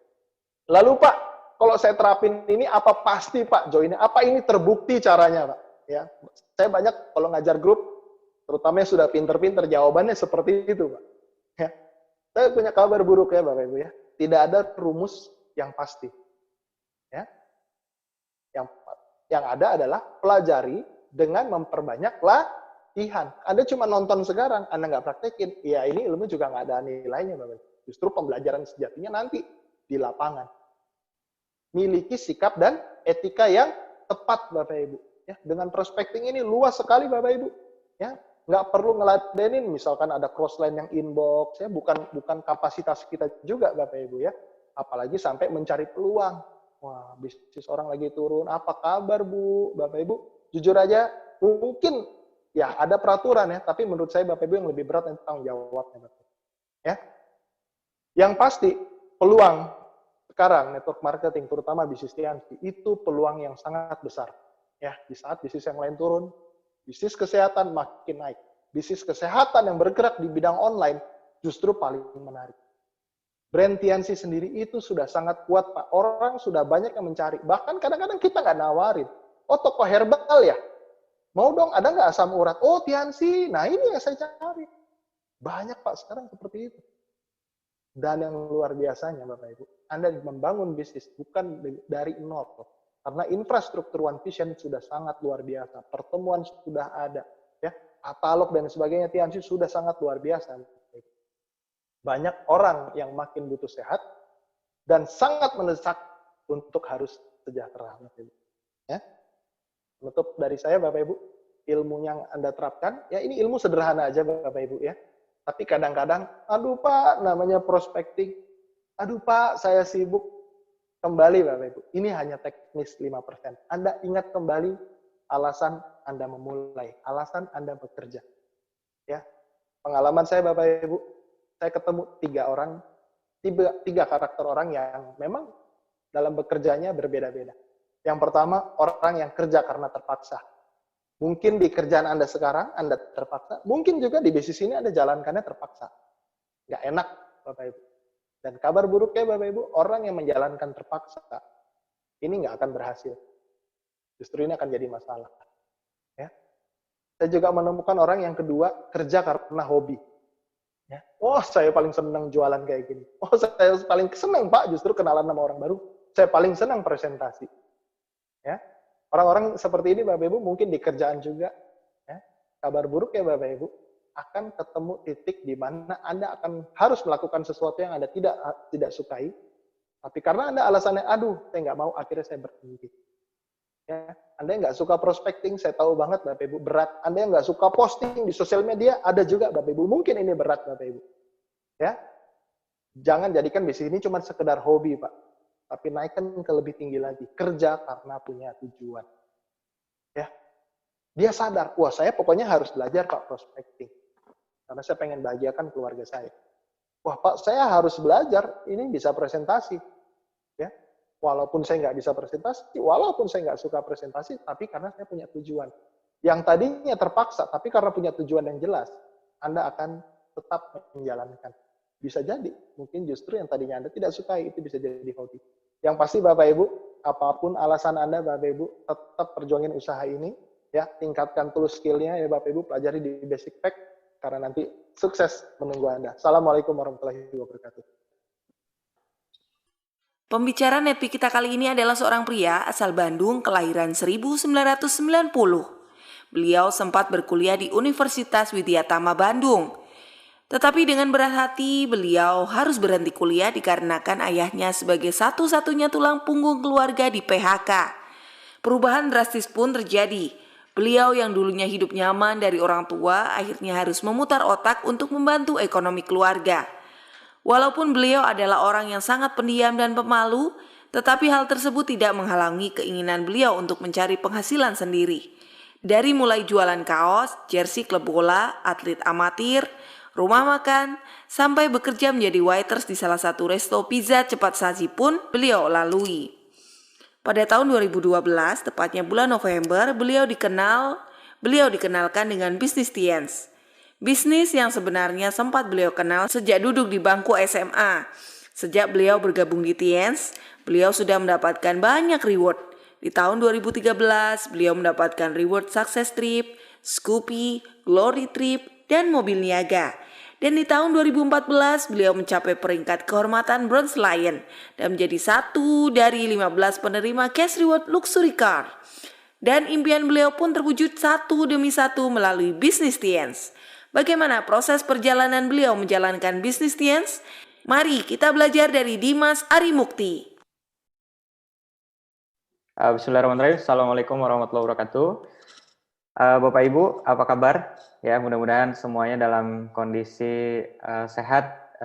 [SPEAKER 2] Lalu Pak, kalau saya terapin ini apa pasti Pak joinnya? Apa ini terbukti caranya Pak? Ya, saya banyak kalau ngajar grup, terutama yang sudah pinter-pinter, jawabannya seperti itu Pak. Ya. Saya punya kabar buruk ya Bapak Ibu ya. Tidak ada rumus yang pasti. Ya. Yang ada adalah pelajari dengan memperbanyak latihan. Anda cuma nonton sekarang, Anda nggak praktekin, ya ini ilmu juga nggak ada nilainya Bapak. Justru pembelajaran sejatinya nanti di lapangan. Miliki sikap dan etika yang tepat Bapak Ibu. Ya, dengan prospecting ini luas sekali Bapak Ibu. Ya, nggak perlu ngeladenin, misalkan ada crossline yang inbox, ya bukan kapasitas kita juga Bapak Ibu ya. Apalagi sampai mencari peluang. Wah, bisnis orang lagi turun. Apa kabar Bu, Bapak Ibu? Jujur aja, mungkin ya ada peraturan ya, tapi menurut saya Bapak Ibu yang lebih berat yang tanggung jawabnya Bapak. Ya. Yang pasti peluang sekarang network marketing terutama bisnis TNC itu peluang yang sangat besar. Ya, di saat bisnis yang lain turun, bisnis kesehatan makin naik. bisnis kesehatan yang bergerak di bidang online justru paling menarik. Brand TNC sendiri itu sudah sangat kuat, Pak. Orang sudah banyak yang mencari. Bahkan kadang-kadang kita nggak nawarin. Oh, toko herbal ya? Mau dong, ada nggak asam urat? Oh, TNC. Nah, ini yang saya cari. Banyak, Pak, sekarang seperti itu. Dan yang luar biasanya, Bapak Ibu, Anda membangun bisnis bukan dari nol. Karena infrastruktur One Vision sudah sangat luar biasa. Pertemuan sudah ada. Ya, katalog dan sebagainya TNC sudah sangat luar biasa. Banyak orang yang makin butuh sehat dan sangat mendesak untuk harus sejahtera. Ya. Menutup dari saya, Bapak Ibu, ilmu yang Anda terapkan, ya ini ilmu sederhana aja, Bapak Ibu ya. Tapi kadang-kadang, aduh Pak, namanya prospecting, aduh Pak, saya sibuk. Kembali, Bapak Ibu, ini hanya teknis 5%. Anda ingat kembali alasan Anda memulai, alasan Anda bekerja. Ya, pengalaman saya, Bapak Ibu, saya ketemu 3 karakter orang yang memang dalam bekerjanya berbeda-beda. Yang pertama, orang yang kerja karena terpaksa. Mungkin di kerjaan Anda sekarang, Anda terpaksa. Mungkin juga di bisnis ini Anda jalankannya terpaksa. Nggak enak, Bapak Ibu. Dan kabar buruknya, Bapak Ibu, orang yang menjalankan terpaksa, ini nggak akan berhasil. Justru ini akan jadi masalah. Ya. Saya juga menemukan orang yang kedua, kerja karena hobi. Ya. Oh, saya paling senang jualan kayak gini. Oh, saya paling senang, Pak, justru kenalan sama orang baru. Saya paling senang presentasi. Ya. Orang-orang seperti ini, Bapak Ibu, mungkin di kerjaan juga. Ya. Kabar buruk ya, Bapak Ibu, akan ketemu titik di mana Anda akan harus melakukan sesuatu yang Anda tidak sukai. Tapi karena Anda alasannya, aduh, saya nggak mau, akhirnya saya berhenti. Ya. Anda yang nggak suka prospecting, saya tahu banget, Bapak Ibu, berat. Anda yang nggak suka posting di sosial media, ada juga, Bapak Ibu. Mungkin ini berat, Bapak Ibu. Ya. Jangan jadikan bisnis ini cuma sekedar hobi, Pak. Tapi naikkan ke lebih tinggi lagi. Kerja karena punya tujuan. Ya. Dia sadar, wah saya pokoknya harus belajar Pak prospecting. Karena saya pengen bahagiakan keluarga saya. Wah Pak, saya harus belajar, ini bisa presentasi. Ya. Walaupun saya nggak bisa presentasi, walaupun saya nggak suka presentasi, tapi karena saya punya tujuan. Yang tadinya terpaksa, tapi karena punya tujuan yang jelas, Anda akan tetap menjalankan. Bisa jadi, mungkin justru yang tadinya Anda tidak sukai, itu bisa jadi hobi. Yang pasti Bapak Ibu, apapun alasan Anda, Bapak Ibu, tetap perjuangin usaha ini, ya, tingkatkan tools skill-nya, ya Bapak Ibu, pelajari di Basic Pack, karena nanti sukses menunggu Anda. Assalamualaikum warahmatullahi wabarakatuh.
[SPEAKER 1] Pembicara Netpi kita kali ini adalah seorang pria asal Bandung kelahiran 1990. Beliau sempat berkuliah di Universitas Widyatama Bandung. Tetapi dengan berat hati, beliau harus berhenti kuliah dikarenakan ayahnya sebagai satu-satunya tulang punggung keluarga di PHK. Perubahan drastis pun terjadi. Beliau yang dulunya hidup nyaman dari orang tua, akhirnya harus memutar otak untuk membantu ekonomi keluarga. Walaupun beliau adalah orang yang sangat pendiam dan pemalu, tetapi hal tersebut tidak menghalangi keinginan beliau untuk mencari penghasilan sendiri. Dari mulai jualan kaos, jersey klub bola, atlet amatir, rumah makan, sampai bekerja menjadi waiters di salah satu resto pizza cepat saji pun beliau lalui. Pada tahun 2012, tepatnya bulan November, beliau dikenalkan dengan bisnis TNC. Bisnis yang sebenarnya sempat beliau kenal sejak duduk di bangku SMA. Sejak beliau bergabung di TNC, beliau sudah mendapatkan banyak reward. Di tahun 2013, beliau mendapatkan reward Success Trip, Scoopy, Glory Trip, dan mobil niaga. Dan di tahun 2014, beliau mencapai peringkat kehormatan Bronze Lion dan menjadi satu dari 15 penerima cash reward luxury car. Dan impian beliau pun terwujud satu demi satu melalui bisnis TNC. Bagaimana proses perjalanan beliau menjalankan bisnis TNC? Mari kita belajar dari Dimas Arimukti.
[SPEAKER 3] Bismillahirrahmanirrahim. Assalamualaikum warahmatullahi wabarakatuh. Bapak Ibu, apa kabar? Ya, mudah-mudahan semuanya dalam kondisi sehat,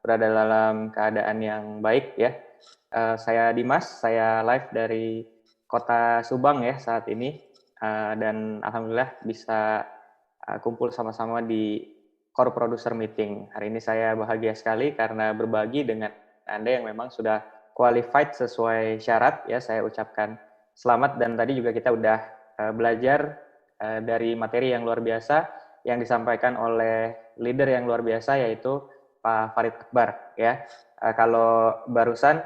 [SPEAKER 3] berada dalam keadaan yang baik ya. Saya Dimas, saya live dari Kota Subang ya saat ini, dan alhamdulillah bisa kumpul sama-sama di Core Producer Meeting. Hari ini saya bahagia sekali karena berbagi dengan Anda yang memang sudah qualified sesuai syarat ya. Saya ucapkan selamat, dan tadi juga kita udah belajar dari materi yang luar biasa yang disampaikan oleh leader yang luar biasa yaitu Pak Farid Akbar ya. Kalau barusan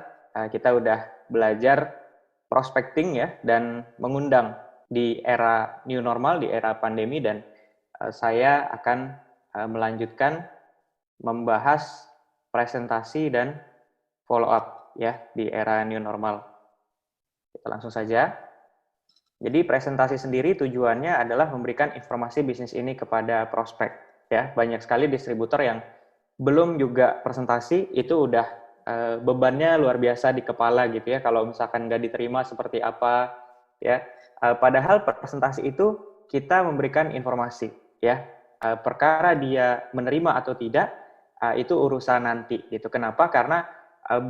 [SPEAKER 3] kita udah belajar prospecting ya dan mengundang di era new normal, di era pandemi, dan saya akan melanjutkan membahas presentasi dan follow up ya di era new normal. Kita langsung saja. Jadi presentasi sendiri tujuannya adalah memberikan informasi bisnis ini kepada prospek ya. Banyak sekali distributor yang belum juga presentasi itu udah bebannya luar biasa di kepala gitu ya. Kalau misalkan nggak diterima seperti apa ya. Padahal presentasi itu kita memberikan informasi ya. Perkara dia menerima atau tidak itu urusan nanti gitu. Kenapa? Karena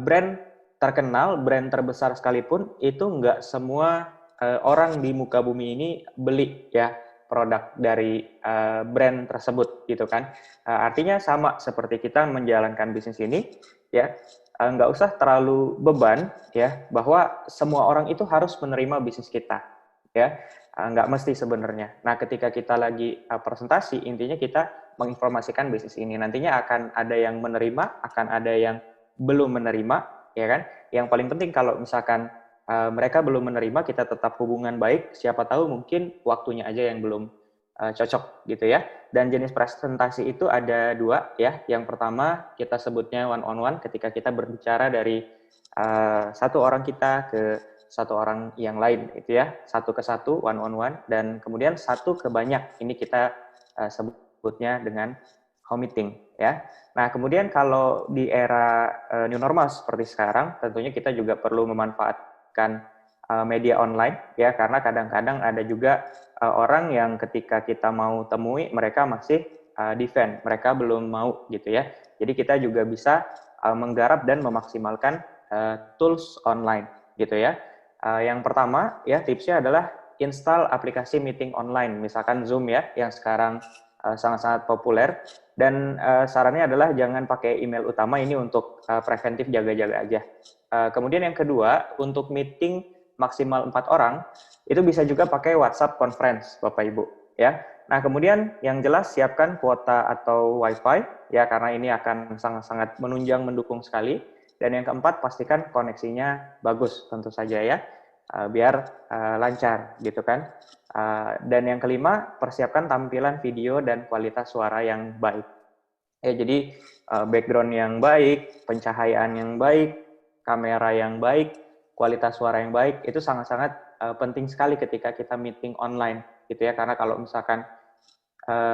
[SPEAKER 3] brand terkenal, brand terbesar sekalipun itu nggak semua orang di muka bumi ini beli ya produk dari brand tersebut gitu kan. Artinya sama seperti kita menjalankan bisnis ini ya, nggak usah terlalu beban ya bahwa semua orang itu harus menerima bisnis kita ya, nggak mesti sebenarnya. Nah ketika kita lagi presentasi, intinya kita menginformasikan bisnis ini. Nantinya akan ada yang menerima, akan ada yang belum menerima ya kan. Yang paling penting kalau misalkan mereka belum menerima, kita tetap hubungan baik, siapa tahu mungkin waktunya aja yang belum cocok gitu ya. Dan jenis presentasi itu ada dua ya. Yang pertama kita sebutnya one on one, ketika kita berbicara dari satu orang kita ke satu orang yang lain itu ya, satu ke satu, one on one, dan kemudian satu ke banyak, ini kita sebutnya dengan home meeting ya. Nah kemudian kalau di era new normal seperti sekarang, tentunya kita juga perlu memanfaatkan media online ya, karena kadang-kadang ada juga orang yang ketika kita mau temui mereka masih defend, mereka belum mau gitu ya. Jadi kita juga bisa menggarap dan memaksimalkan tools online gitu ya. Yang pertama ya tipsnya adalah install aplikasi meeting online, misalkan Zoom ya yang sekarang sangat-sangat populer, dan sarannya adalah jangan pakai email utama, ini untuk preventif jaga-jaga aja. Kemudian yang kedua, untuk meeting maksimal 4 orang, itu bisa juga pakai WhatsApp conference, Bapak Ibu. Ya. Nah, kemudian yang jelas siapkan kuota atau WiFi, ya karena ini akan sangat-sangat menunjang, mendukung sekali. Dan yang keempat, pastikan koneksinya bagus, tentu saja ya, biar lancar gitu kan. Dan yang kelima, persiapkan tampilan video dan kualitas suara yang baik. Ya, jadi background yang baik, pencahayaan yang baik, kamera yang baik, kualitas suara yang baik, itu sangat-sangat penting sekali ketika kita meeting online gitu ya. Karena kalau misalkan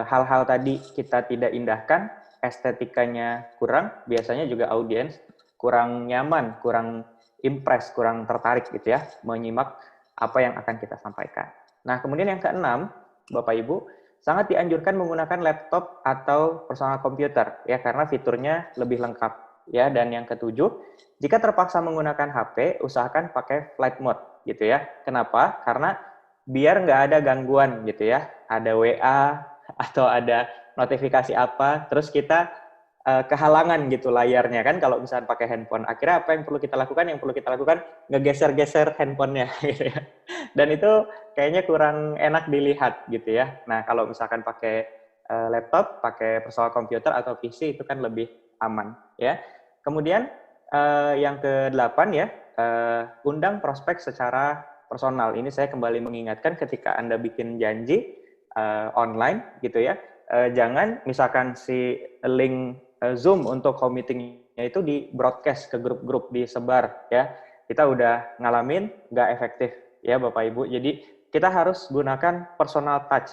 [SPEAKER 3] hal-hal tadi kita tidak indahkan, estetikanya kurang, biasanya juga audiens kurang nyaman, kurang impress, kurang tertarik gitu ya menyimak apa yang akan kita sampaikan. Nah, kemudian yang keenam, Bapak Ibu, sangat dianjurkan menggunakan laptop atau personal computer ya, karena fiturnya lebih lengkap ya. Dan yang ketujuh, jika terpaksa menggunakan HP, usahakan pakai flight mode gitu ya. Kenapa? Karena biar nggak ada gangguan gitu ya, ada WA atau ada notifikasi apa, terus kita kehalangan gitu layarnya kan kalau misalnya pakai handphone. Akhirnya apa yang perlu kita lakukan? Yang perlu kita lakukan ngegeser-geser handphonenya gitu ya. Dan itu kayaknya kurang enak dilihat gitu ya. Nah, kalau misalkan pakai laptop, pakai personal computer atau PC itu kan lebih aman ya. Kemudian yang ke-8 ya, undang prospek secara personal. Ini saya kembali mengingatkan ketika Anda bikin janji online gitu ya. Jangan misalkan si link Zoom untuk home meeting-nya itu di broadcast ke grup-grup, disebar ya. Kita udah ngalamin nggak efektif ya Bapak Ibu. Jadi kita harus gunakan personal touch.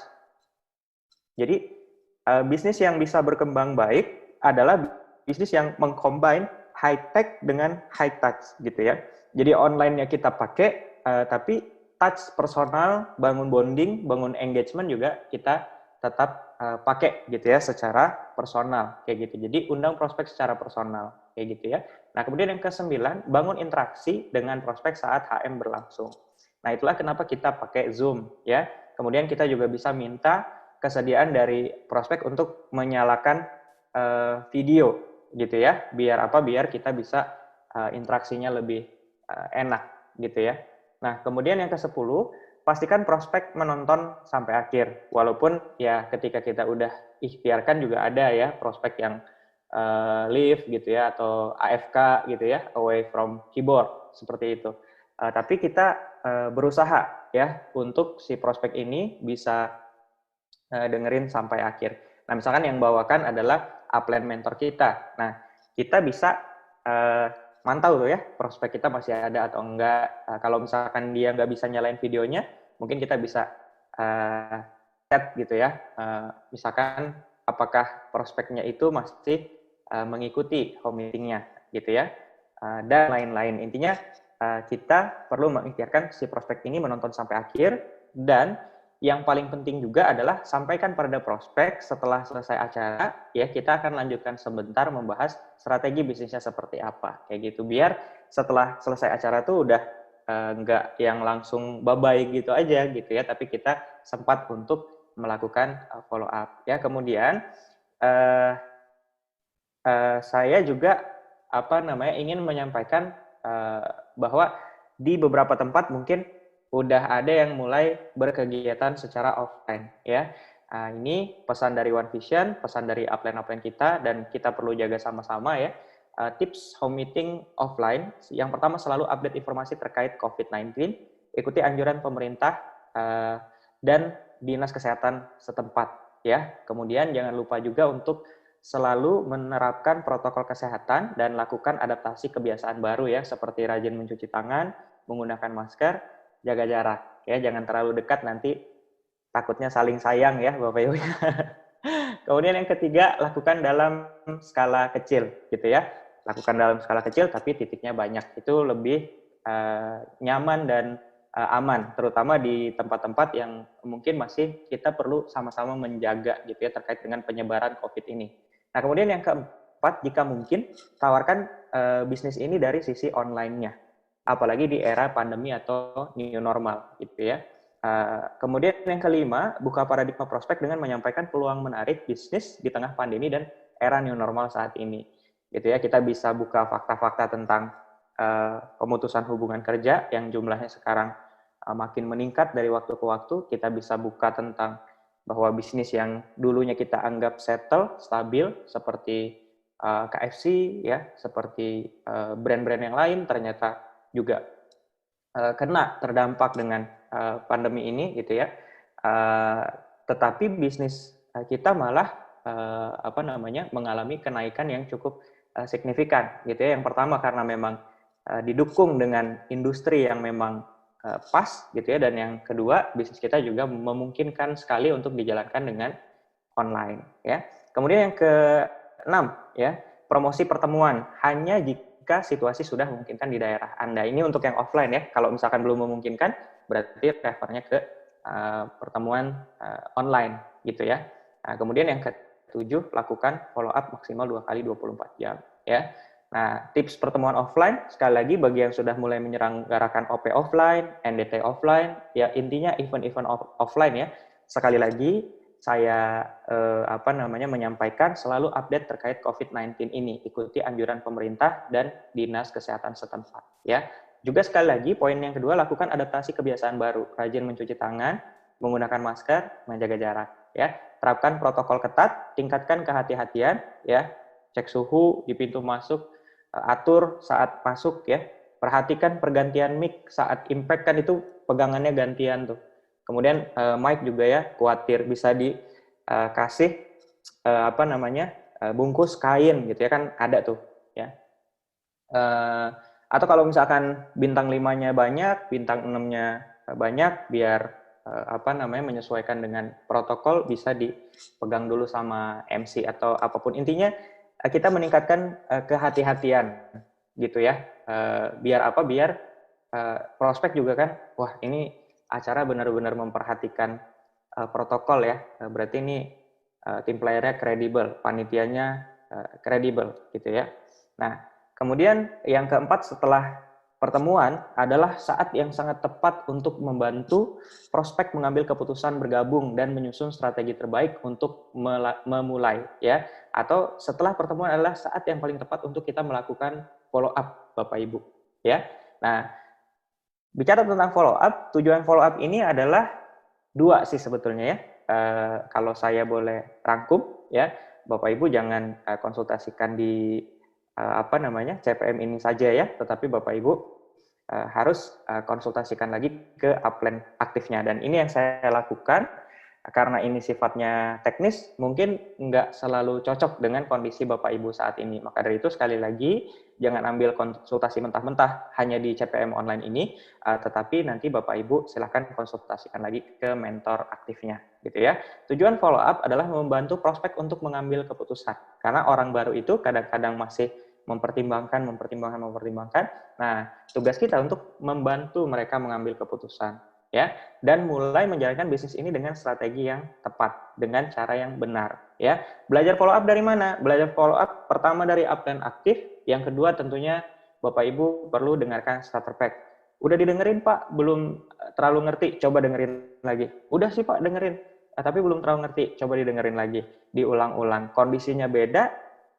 [SPEAKER 3] Jadi bisnis yang bisa berkembang baik adalah bisnis yang mengcombine high tech dengan high touch gitu ya. Jadi online-nya kita pakai, tapi touch personal, bangun bonding, bangun engagement juga kita tetap pakai gitu ya secara personal kayak gitu. Jadi undang prospek secara personal kayak gitu ya. Nah, kemudian yang ke-9, bangun interaksi dengan prospek saat HM berlangsung. Nah, itulah kenapa kita pakai Zoom ya. Kemudian kita juga bisa minta kesediaan dari prospek untuk menyalakan video gitu ya. Biar apa? Biar kita bisa interaksinya lebih enak gitu ya. Nah, kemudian yang ke-10, pastikan prospek menonton sampai akhir. Walaupun ya ketika kita udah ikhtiarkan juga ada ya prospek yang leave gitu ya, atau AFK gitu ya, away from keyboard, seperti itu. Tapi kita berusaha ya untuk si prospek ini bisa dengerin sampai akhir. Nah, misalkan yang bawakan adalah upline mentor kita. Nah, kita bisa mantau tuh ya, prospek kita masih ada atau enggak. Kalau misalkan dia nggak bisa nyalain videonya, mungkin kita bisa chat gitu ya. Misalkan apakah prospeknya itu masih mengikuti home meeting-nya gitu ya. Dan lain-lain. Intinya kita perlu mengikhtiarkan si prospek ini menonton sampai akhir, dan yang paling penting juga adalah sampaikan pada prospek setelah selesai acara, ya kita akan lanjutkan sebentar membahas strategi bisnisnya seperti apa, kayak gitu. Biar setelah selesai acara tuh udah nggak yang langsung bye-bye gitu aja gitu ya, tapi kita sempat untuk melakukan follow up. Ya, kemudian saya juga ingin menyampaikan bahwa di beberapa tempat mungkin udah ada yang mulai berkegiatan secara offline ya. Ini pesan dari One Vision, pesan dari upline kita, dan kita perlu jaga sama-sama ya. Tips home meeting offline, yang pertama selalu update informasi terkait COVID-19, ikuti anjuran pemerintah dan dinas kesehatan setempat ya. Kemudian jangan lupa juga untuk selalu menerapkan protokol kesehatan dan lakukan adaptasi kebiasaan baru ya, seperti rajin mencuci tangan, menggunakan masker, jaga jarak ya, jangan terlalu dekat, nanti takutnya saling sayang ya Bapak Ibu. Kemudian yang ketiga, lakukan dalam skala kecil gitu ya. Lakukan dalam skala kecil tapi titiknya banyak. Itu lebih nyaman dan aman, terutama di tempat-tempat yang mungkin masih kita perlu sama-sama menjaga gitu ya, terkait dengan penyebaran COVID ini. Nah, kemudian yang keempat, jika mungkin tawarkan bisnis ini dari sisi online-nya, apalagi di era pandemi atau new normal gitu ya. Kemudian yang kelima, buka paradigma prospek dengan menyampaikan peluang menarik bisnis di tengah pandemi dan era new normal saat ini. Gitu ya, kita bisa buka fakta-fakta tentang pemutusan hubungan kerja yang jumlahnya sekarang makin meningkat dari waktu ke waktu. Kita bisa buka tentang bahwa bisnis yang dulunya kita anggap settle, stabil, seperti KFC ya, seperti brand-brand yang lain ternyata juga kena terdampak dengan pandemi ini gitu ya. Tetapi bisnis kita malah mengalami kenaikan yang cukup signifikan gitu ya. Yang pertama karena memang didukung dengan industri yang memang pas gitu ya, dan yang kedua bisnis kita juga memungkinkan sekali untuk dijalankan dengan online ya. Kemudian yang keenam ya, promosi pertemuan hanya jika situasi sudah memungkinkan di daerah Anda. Ini untuk yang offline ya. Kalau misalkan belum memungkinkan, berarti refernya ke pertemuan online gitu ya. Nah, kemudian yang ketujuh, lakukan follow up maksimal 2 kali 24 jam ya. Nah, tips pertemuan offline, sekali lagi bagi yang sudah mulai menyelenggarakan OP offline, NDT offline, ya intinya event-event offline ya. Sekali lagi saya menyampaikan selalu update terkait COVID-19 ini, ikuti anjuran pemerintah dan dinas kesehatan setempat ya. Juga sekali lagi poin yang kedua, lakukan adaptasi kebiasaan baru, rajin mencuci tangan, menggunakan masker, menjaga jarak ya. Terapkan protokol ketat, tingkatkan kehati-hatian ya. Cek suhu di pintu masuk, atur saat masuk ya. Perhatikan pergantian mic saat impact, kan itu pegangannya gantian tuh. Kemudian mic juga ya, khawatir bisa dikasih bungkus kain gitu ya, kan ada tuh ya. Atau kalau misalkan bintang 5-nya banyak, bintang 6-nya banyak, biar menyesuaikan dengan protokol, bisa dipegang dulu sama MC atau apapun. Intinya kita meningkatkan kehati-hatian gitu ya. Biar apa? Biar prospek juga kan, wah ini acara benar-benar memperhatikan protokol ya. Berarti ini tim playernya kredibel, panitianya kredibel gitu ya. Nah, kemudian yang keempat setelah pertemuan adalah saat yang sangat tepat untuk membantu prospek mengambil keputusan bergabung dan menyusun strategi terbaik untuk memulai ya. Atau setelah pertemuan adalah saat yang paling tepat untuk kita melakukan follow up Bapak Ibu ya. Nah, bicara tentang follow up, tujuan follow up ini adalah dua sih sebetulnya ya. Kalau saya boleh rangkum ya, Bapak Ibu jangan konsultasikan di CPM ini saja ya, tetapi Bapak Ibu harus konsultasikan lagi ke upline aktifnya. Dan ini yang saya lakukan karena ini sifatnya teknis, mungkin nggak selalu cocok dengan kondisi Bapak Ibu saat ini. Maka dari itu sekali lagi, jangan ambil konsultasi mentah-mentah hanya di CPM online ini, tetapi nanti Bapak Ibu silakan konsultasikan lagi ke mentor aktifnya, gitu ya. Tujuan follow up adalah membantu prospek untuk mengambil keputusan. Karena orang baru itu kadang-kadang masih mempertimbangkan. Nah, tugas kita untuk membantu mereka mengambil keputusan, ya, dan mulai menjalankan bisnis ini dengan strategi yang tepat, dengan cara yang benar, ya. Belajar follow up dari mana? Belajar follow up pertama dari upline aktif, yang kedua tentunya Bapak Ibu perlu dengarkan starter pack. Udah didengerin Pak, belum terlalu ngerti, coba dengerin lagi. Udah sih Pak dengerin, tapi belum terlalu ngerti, coba didengerin lagi, diulang-ulang. Kondisinya beda,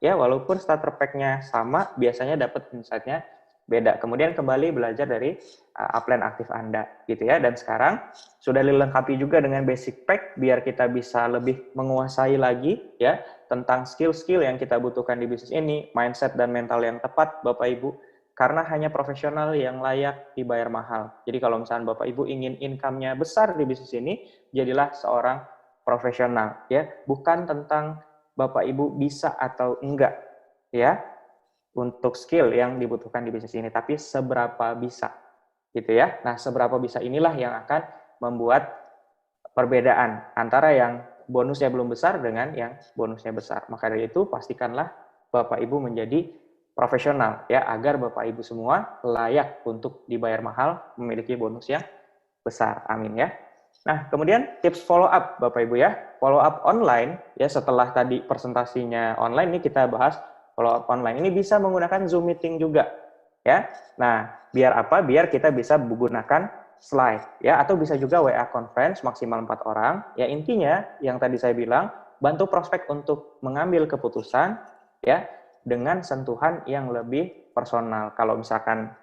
[SPEAKER 3] ya, walaupun starter pack-nya sama, biasanya dapat insight-nya beda. Kemudian kembali belajar dari upline aktif Anda, gitu ya. Dan sekarang sudah dilengkapi juga dengan basic pack, biar kita bisa lebih menguasai lagi, ya, tentang skill-skill yang kita butuhkan di bisnis ini, mindset dan mental yang tepat, Bapak Ibu. Karena hanya profesional yang layak dibayar mahal. Jadi kalau misalnya Bapak Ibu ingin income-nya besar di bisnis ini, jadilah seorang profesional, ya. Bukan tentang Bapak Ibu bisa atau enggak, ya, untuk skill yang dibutuhkan di bisnis ini, tapi seberapa bisa, gitu ya. Nah, seberapa bisa inilah yang akan membuat perbedaan antara yang bonusnya belum besar dengan yang bonusnya besar. Maka dari itu, pastikanlah Bapak Ibu menjadi profesional, ya, agar Bapak Ibu semua layak untuk dibayar mahal, memiliki bonus yang besar. Amin ya. Nah, kemudian tips follow up Bapak Ibu ya. Follow up online, ya, setelah tadi presentasinya online, ini kita bahas follow up online. Ini bisa menggunakan Zoom meeting juga, ya. Nah, biar apa? Biar kita bisa menggunakan slide, ya, atau bisa juga WA conference maksimal 4 orang. Ya, intinya yang tadi saya bilang, bantu prospek untuk mengambil keputusan, ya, dengan sentuhan yang lebih personal. Kalau misalkan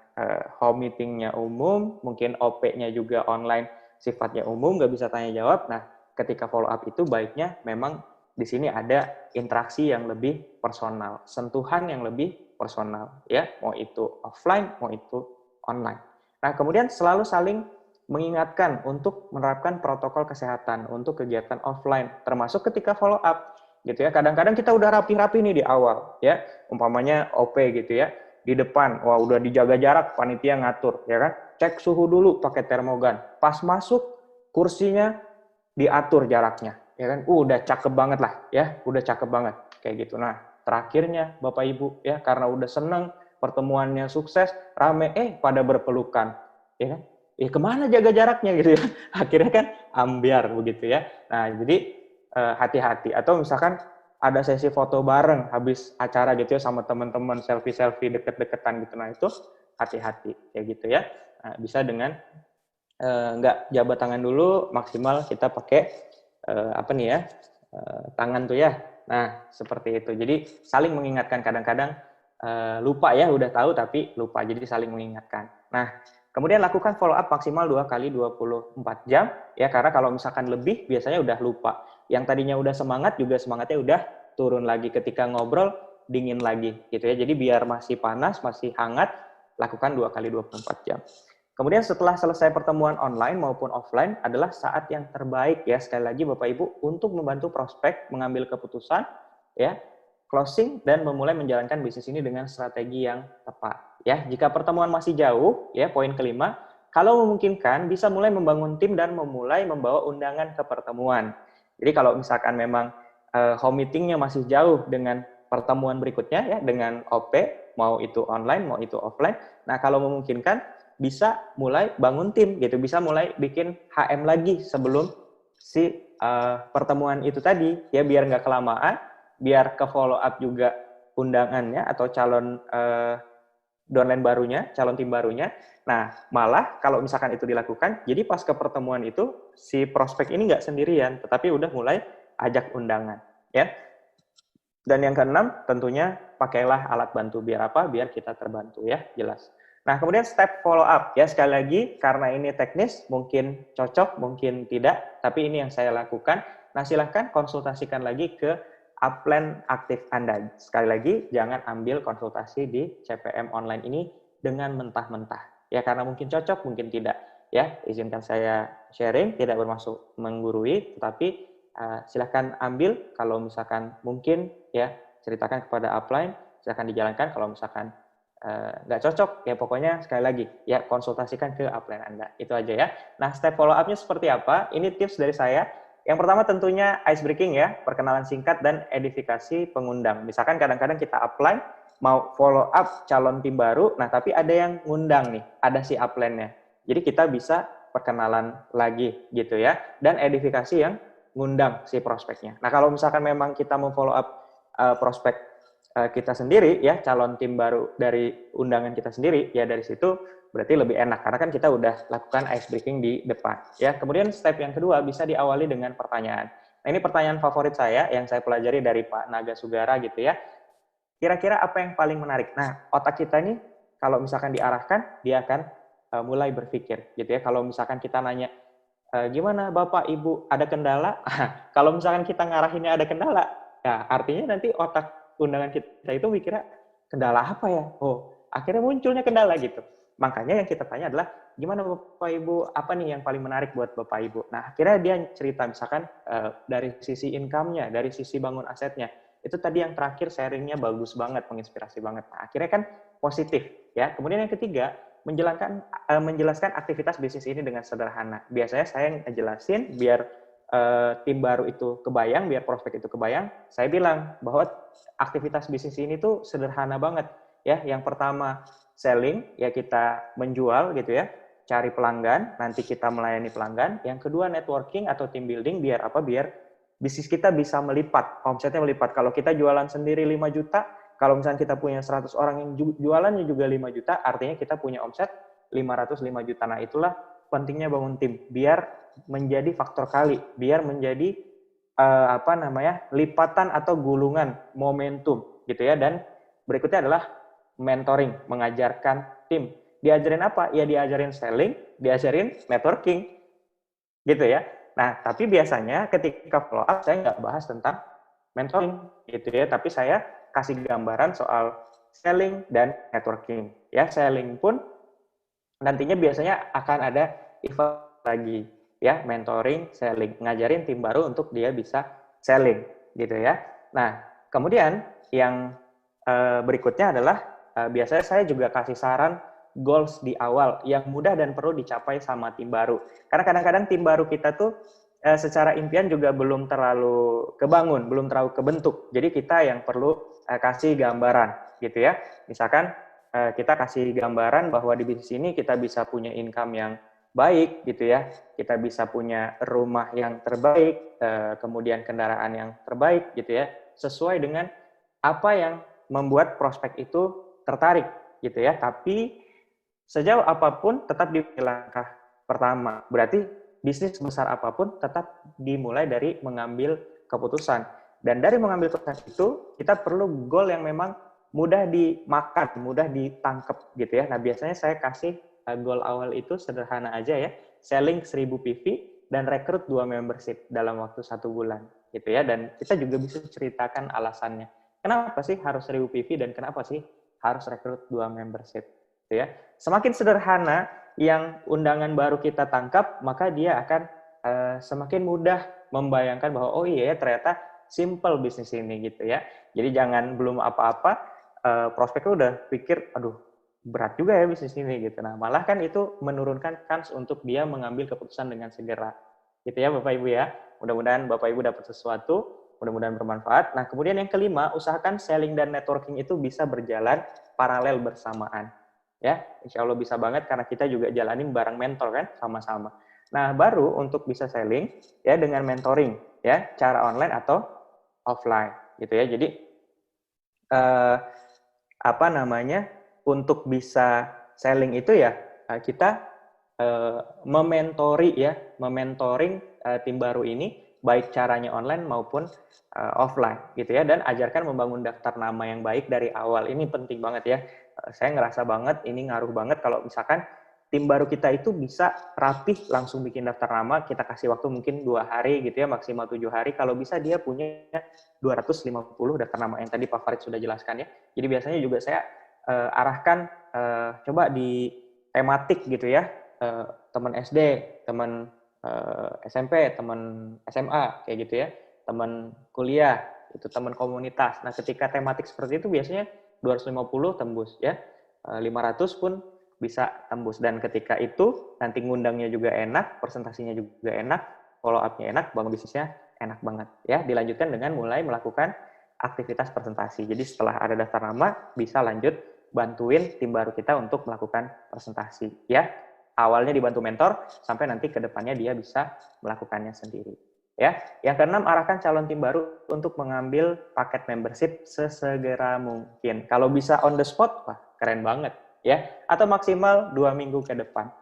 [SPEAKER 3] home meetingnya umum, mungkin OP-nya juga online, sifatnya umum, nggak bisa tanya jawab. Nah, ketika follow up itu baiknya memang di sini ada interaksi yang lebih personal, sentuhan yang lebih personal, ya, mau itu offline, mau itu online. Nah, kemudian selalu saling mengingatkan untuk menerapkan protokol kesehatan untuk kegiatan offline, termasuk ketika follow up, gitu ya. Kadang-kadang kita udah rapi-rapi nih di awal, ya, umpamanya OP gitu ya, di depan, wah udah dijaga jarak, panitia ngatur, ya kan, cek suhu dulu pakai termogan, pas masuk kursinya diatur jaraknya, ya kan, udah cakep banget lah, ya, udah cakep banget, kayak gitu. Nah, terakhirnya Bapak Ibu, ya, karena udah seneng, pertemuannya sukses, rame, pada berpelukan, ya kan, kemana jaga jaraknya gitu ya, akhirnya kan ambiar begitu ya. Nah, jadi hati-hati, atau misalkan ada sesi foto bareng habis acara gitu ya sama teman-teman, selfie-selfie deket-deketan gitu. Nah, itu hati-hati kayak gitu ya. Nah, bisa dengan nggak jabat tangan dulu, maksimal kita pakai tangan tuh ya. Nah, seperti itu. Jadi saling mengingatkan, kadang-kadang lupa ya, udah tahu tapi lupa, jadi saling mengingatkan. Nah, kemudian lakukan follow up maksimal 2 kali 24 jam, ya, karena kalau misalkan lebih biasanya udah lupa. Yang tadinya udah semangat juga semangatnya udah turun lagi, ketika ngobrol dingin lagi gitu ya. Jadi biar masih panas, masih hangat, lakukan 2 kali 24 jam. Kemudian setelah selesai pertemuan online maupun offline adalah saat yang terbaik, ya, sekali lagi Bapak Ibu, untuk membantu prospek mengambil keputusan, ya, closing, dan memulai menjalankan bisnis ini dengan strategi yang tepat. Ya, jika pertemuan masih jauh, ya, poin kelima, kalau memungkinkan bisa mulai membangun tim dan memulai membawa undangan ke pertemuan. Jadi kalau misalkan memang home meetingnya masih jauh dengan pertemuan berikutnya, ya, dengan OP, mau itu online, mau itu offline. Nah, kalau memungkinkan bisa mulai bangun tim gitu, bisa mulai bikin HM lagi sebelum si pertemuan itu tadi, ya, biar nggak kelamaan, biar ke follow up juga undangannya atau calon downline barunya, calon tim barunya. Nah, malah kalau misalkan itu dilakukan, jadi pas ke pertemuan itu, si prospek ini nggak sendirian, tetapi udah mulai ajak undangan, ya. Dan yang keenam, tentunya pakailah alat bantu. Biar apa? Biar kita terbantu, ya, jelas. Nah, kemudian step follow up ya, sekali lagi karena ini teknis mungkin cocok, mungkin tidak, tapi ini yang saya lakukan. Nah, silahkan konsultasikan lagi ke upline aktif Anda. Sekali lagi jangan ambil konsultasi di CPM online ini dengan mentah-mentah. Ya, karena mungkin cocok, mungkin tidak. Ya, izinkan saya sharing, tidak bermaksud menggurui, tetapi silahkan ambil kalau misalkan mungkin ya ceritakan kepada upline, silahkan dijalankan. Kalau misalkan nggak cocok, ya pokoknya sekali lagi, ya konsultasikan ke upline Anda. Itu aja ya. Nah, step follow up-nya seperti apa? Ini tips dari saya. Yang pertama tentunya ice breaking ya, perkenalan singkat dan edifikasi pengundang. Misalkan kadang-kadang kita upline, mau follow up calon tim baru, nah tapi ada yang ngundang nih, ada si upline-nya. Jadi kita bisa perkenalan lagi gitu ya, dan edifikasi yang ngundang si prospeknya. Nah, kalau misalkan memang kita mau follow up prospek kita sendiri ya, calon tim baru dari undangan kita sendiri, ya dari situ berarti lebih enak karena kan kita udah lakukan ice breaking di depan ya. Kemudian step yang kedua bisa diawali dengan pertanyaan. Nah, ini pertanyaan favorit saya yang saya pelajari dari Pak Naga Sugara gitu ya. Kira-kira apa yang paling menarik? Nah, otak kita ini kalau misalkan diarahkan, dia akan mulai berpikir gitu ya. Kalau misalkan kita nanya gimana Bapak Ibu, ada kendala? Kalau misalkan kita ngarahinnya ada kendala, ya artinya nanti otak undangan kita itu mikirnya kendala apa ya? Oh, akhirnya munculnya kendala gitu. Makanya yang kita tanya adalah gimana Bapak Ibu, apa nih yang paling menarik buat Bapak Ibu? Nah, akhirnya dia cerita misalkan dari sisi income-nya, dari sisi bangun asetnya. Itu tadi yang terakhir sharingnya bagus banget, menginspirasi banget. Nah, akhirnya kan positif ya. Kemudian yang ketiga, menjelaskan aktivitas bisnis ini dengan sederhana. Biasanya saya ngejelasin biar tim baru itu kebayang, biar prospek itu kebayang. Saya bilang bahwa aktivitas bisnis ini tuh sederhana banget ya. Yang pertama selling, ya kita menjual gitu ya, cari pelanggan, nanti kita melayani pelanggan. Yang kedua networking atau team building, biar apa? Biar bisnis kita bisa melipat, omsetnya melipat. Kalau kita jualan sendiri 5 juta, kalau misalnya kita punya 100 orang yang jualannya juga 5 juta, artinya kita punya omset 505 juta. Nah, itulah pentingnya bangun tim, biar menjadi faktor kali, biar menjadi lipatan atau gulungan momentum gitu ya. Dan berikutnya adalah mentoring, mengajarkan tim. Diajarin apa? Ya diajarin selling, diajarin networking gitu ya. Nah, tapi biasanya ketika follow up saya nggak bahas tentang mentoring gitu ya, tapi saya kasih gambaran soal selling dan networking. Ya, selling pun nantinya biasanya akan ada event lagi ya, mentoring, selling, ngajarin tim baru untuk dia bisa selling gitu ya. Nah, kemudian yang berikutnya adalah biasanya saya juga kasih saran goals di awal yang mudah dan perlu dicapai sama tim baru. Karena kadang-kadang tim baru kita tuh secara impian juga belum terlalu kebangun, belum terlalu kebentuk. Jadi kita yang perlu kasih gambaran gitu ya. Misalkan kita kasih gambaran bahwa di bisnis ini kita bisa punya income yang baik gitu ya, kita bisa punya rumah yang terbaik, kemudian kendaraan yang terbaik gitu ya, sesuai dengan apa yang membuat prospek itu tertarik gitu ya. Tapi sejauh apapun tetap di langkah pertama, berarti bisnis besar apapun tetap dimulai dari mengambil keputusan. Dan dari mengambil keputusan itu kita perlu goal yang memang mudah dimakan, mudah ditangkap gitu ya. Nah, biasanya saya kasih goal awal itu sederhana aja ya, selling 1000 PV dan rekrut 2 membership dalam waktu 1 bulan gitu ya. Dan kita juga bisa ceritakan alasannya. Kenapa sih harus 1000 PV dan kenapa sih harus rekrut 2 membership gitu ya. Semakin sederhana yang undangan baru kita tangkap, maka dia akan semakin mudah membayangkan bahwa oh iya ya ternyata simple bisnis ini gitu ya. Jadi jangan belum apa-apa prospeknya udah pikir aduh berat juga ya bisnis ini gitu. Nah, malah kan itu menurunkan kans untuk dia mengambil keputusan dengan segera. Gitu ya Bapak Ibu ya. Mudah-mudahan Bapak Ibu dapat sesuatu, mudah-mudahan bermanfaat. Nah, kemudian yang kelima, usahakan selling dan networking itu bisa berjalan paralel bersamaan. Ya, insya Allah bisa banget karena kita juga jalanin bareng mentor kan, sama-sama. Nah, baru untuk bisa selling ya dengan mentoring ya, cara online atau offline gitu ya. Jadi untuk bisa selling itu ya kita mementoring tim baru ini baik caranya online maupun offline gitu ya, dan ajarkan membangun daftar nama yang baik dari awal. Ini penting banget ya. Saya ngerasa banget ini ngaruh banget kalau misalkan tim baru kita itu bisa rapih langsung bikin daftar nama, kita kasih waktu mungkin 2 hari gitu ya, maksimal 7 hari. Kalau bisa dia punya 250 daftar nama yang tadi Pak Farid sudah jelaskan ya. Jadi biasanya juga saya arahkan coba di tematik gitu ya, teman SD, teman SMP, teman SMA kayak gitu ya, teman kuliah, itu teman komunitas. Nah, ketika tematik seperti itu biasanya 250 tembus ya. 500 pun bisa tembus, dan ketika itu nanti ngundangnya juga enak, presentasinya juga enak, follow up-nya enak, bangun bisnisnya enak banget ya. Dilanjutkan dengan mulai melakukan aktivitas presentasi. Jadi setelah ada daftar nama bisa lanjut bantuin tim baru kita untuk melakukan presentasi ya. Awalnya dibantu mentor sampai nanti ke depannya dia bisa melakukannya sendiri. Ya, yang keenam, arahkan calon tim baru untuk mengambil paket membership sesegera mungkin. Kalau bisa on the spot, wah keren banget ya. Atau maksimal 2 minggu ke depan.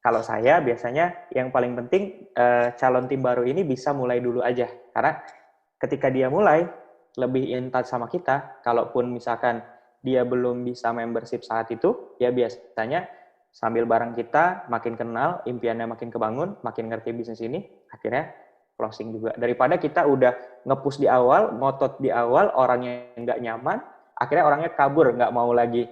[SPEAKER 3] Kalau saya biasanya yang paling penting calon tim baru ini bisa mulai dulu aja, karena ketika dia mulai lebih in touch sama kita, kalaupun misalkan dia belum bisa membership saat itu, ya biasanya sambil bareng kita makin kenal, impiannya makin kebangun, makin ngerti bisnis ini, akhirnya closing juga. Daripada kita udah nge-push di awal, ngotot di awal, orangnya nggak nyaman, akhirnya orangnya kabur, nggak mau lagi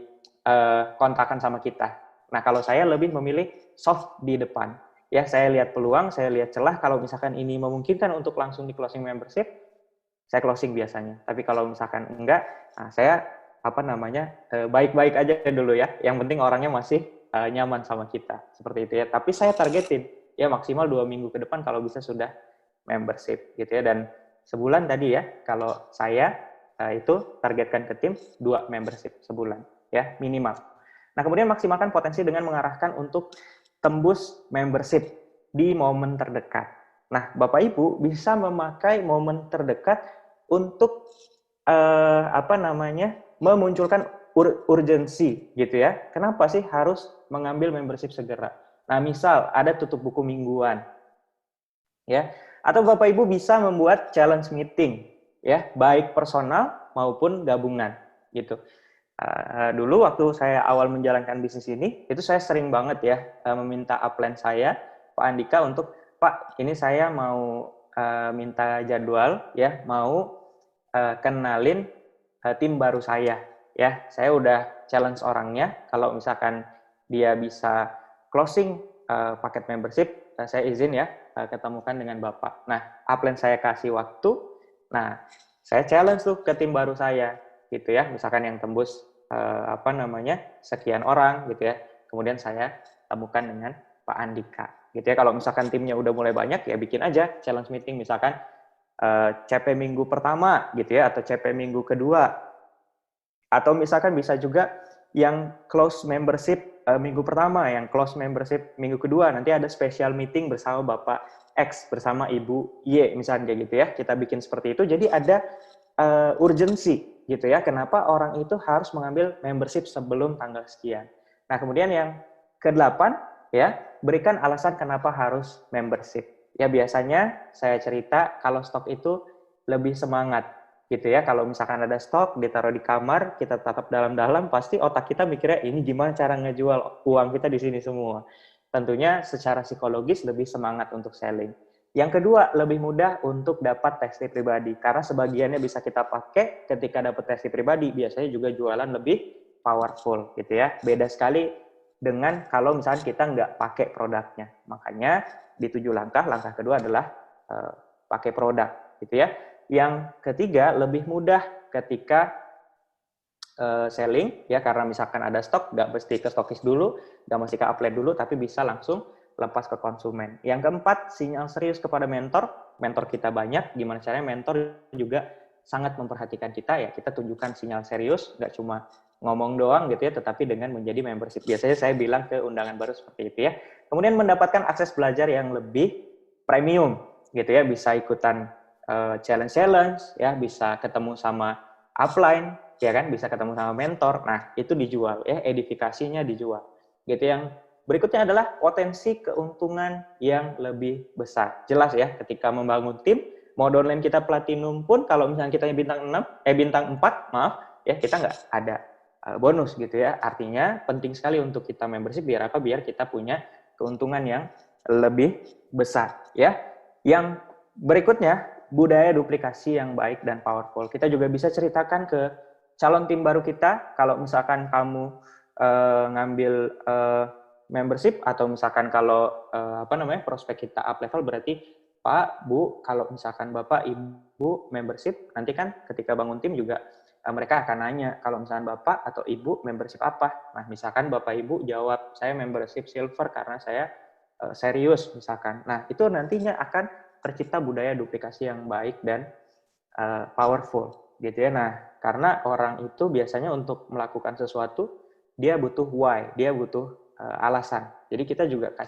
[SPEAKER 3] kontakan sama kita. Nah, kalau saya lebih memilih soft di depan. Ya, saya lihat peluang, saya lihat celah, kalau misalkan ini memungkinkan untuk langsung di closing membership, saya closing biasanya. Tapi kalau misalkan enggak, nah saya baik-baik aja dulu ya. Yang penting orangnya masih nyaman sama kita. Seperti itu ya. Tapi saya targetin, ya maksimal 2 minggu ke depan kalau bisa sudah membership gitu ya, dan sebulan tadi ya, kalau saya itu targetkan ke tim 2 membership sebulan ya minimal. Nah, kemudian maksimalkan potensi dengan mengarahkan untuk tembus membership di momen terdekat. Nah, Bapak Ibu bisa memakai momen terdekat untuk memunculkan urgensi gitu ya. Kenapa sih harus mengambil membership segera? Nah, misal ada tutup buku mingguan ya. Atau Bapak Ibu bisa membuat challenge meeting, ya, baik personal maupun gabungan, gitu. Dulu waktu saya awal menjalankan bisnis ini, itu saya sering banget ya meminta upline saya, Pak Andika, untuk Pak, ini saya mau minta jadwal, ya, mau kenalin tim baru saya, ya. Saya udah challenge orangnya, kalau misalkan dia bisa closing paket membership, saya izin ya ketemukan dengan Bapak. Nah, upline saya kasih waktu. Nah, saya challenge tuh ke tim baru saya, gitu ya. Misalkan yang tembus sekian orang, gitu ya. Kemudian saya temukan dengan Pak Andika, gitu ya. Kalau misalkan timnya udah mulai banyak, ya bikin aja challenge meeting. Misalkan CP minggu pertama, gitu ya, atau CP minggu kedua. Atau misalkan bisa juga yang close membership minggu pertama, yang close membership minggu kedua, nanti ada special meeting bersama Bapak X, bersama Ibu Y, misalnya gitu ya. Kita bikin seperti itu, jadi ada urgensi gitu ya. Kenapa orang itu harus mengambil membership sebelum tanggal sekian. Nah, kemudian yang ke-8, ya, berikan alasan kenapa harus membership. Ya, biasanya saya cerita kalau stok itu lebih semangat gitu ya. Kalau misalkan ada stok ditaruh di kamar, kita tatap dalam-dalam, pasti otak kita mikirnya ini gimana cara ngejual, uang kita di sini semua. Tentunya secara psikologis lebih semangat untuk selling. Yang kedua, lebih mudah untuk dapat testi pribadi, karena sebagiannya bisa kita pakai ketika dapat testi pribadi, biasanya juga jualan lebih powerful gitu ya. Beda sekali dengan kalau misalkan kita nggak pakai produknya. Makanya di 7 langkah, langkah kedua adalah pakai produk gitu ya. Yang ketiga, lebih mudah ketika selling, ya, karena misalkan ada stok, nggak mesti ke stokis dulu, nggak mesti ke upline dulu, tapi bisa langsung lepas ke konsumen. Yang keempat, sinyal serius kepada mentor. Mentor kita banyak, gimana caranya mentor juga sangat memperhatikan kita, ya, kita tunjukkan sinyal serius, nggak cuma ngomong doang gitu ya, tetapi dengan menjadi membership. Biasanya saya bilang ke undangan baru seperti itu ya. Kemudian mendapatkan akses belajar yang lebih premium gitu ya, bisa ikutan challenge, ya, bisa ketemu sama upline, ya kan, bisa ketemu sama mentor. Nah, itu dijual ya, edifikasinya dijual. Gitu. Yang berikutnya adalah potensi keuntungan yang lebih besar. Jelas ya, ketika membangun tim, mau downline kita platinum pun kalau misalnya kita bintang 4, maaf ya, kita nggak ada bonus gitu ya. Artinya penting sekali untuk kita membership biar apa? Biar kita punya keuntungan yang lebih besar ya. Yang berikutnya, budaya duplikasi yang baik dan powerful. Kita juga bisa ceritakan ke calon tim baru kita kalau misalkan kamu ngambil membership atau misalkan kalau prospek kita up level, berarti Pak, Bu, kalau misalkan Bapak, Ibu membership, nanti kan ketika bangun tim juga mereka akan nanya, kalau misalkan Bapak atau Ibu membership apa? Nah, misalkan Bapak Ibu jawab, saya membership silver karena saya serius misalkan. Nah, itu nantinya akan tercipta budaya duplikasi yang baik dan powerful gitu ya. Nah, karena orang itu biasanya untuk melakukan sesuatu, dia butuh why, dia butuh alasan. Jadi kita juga kasih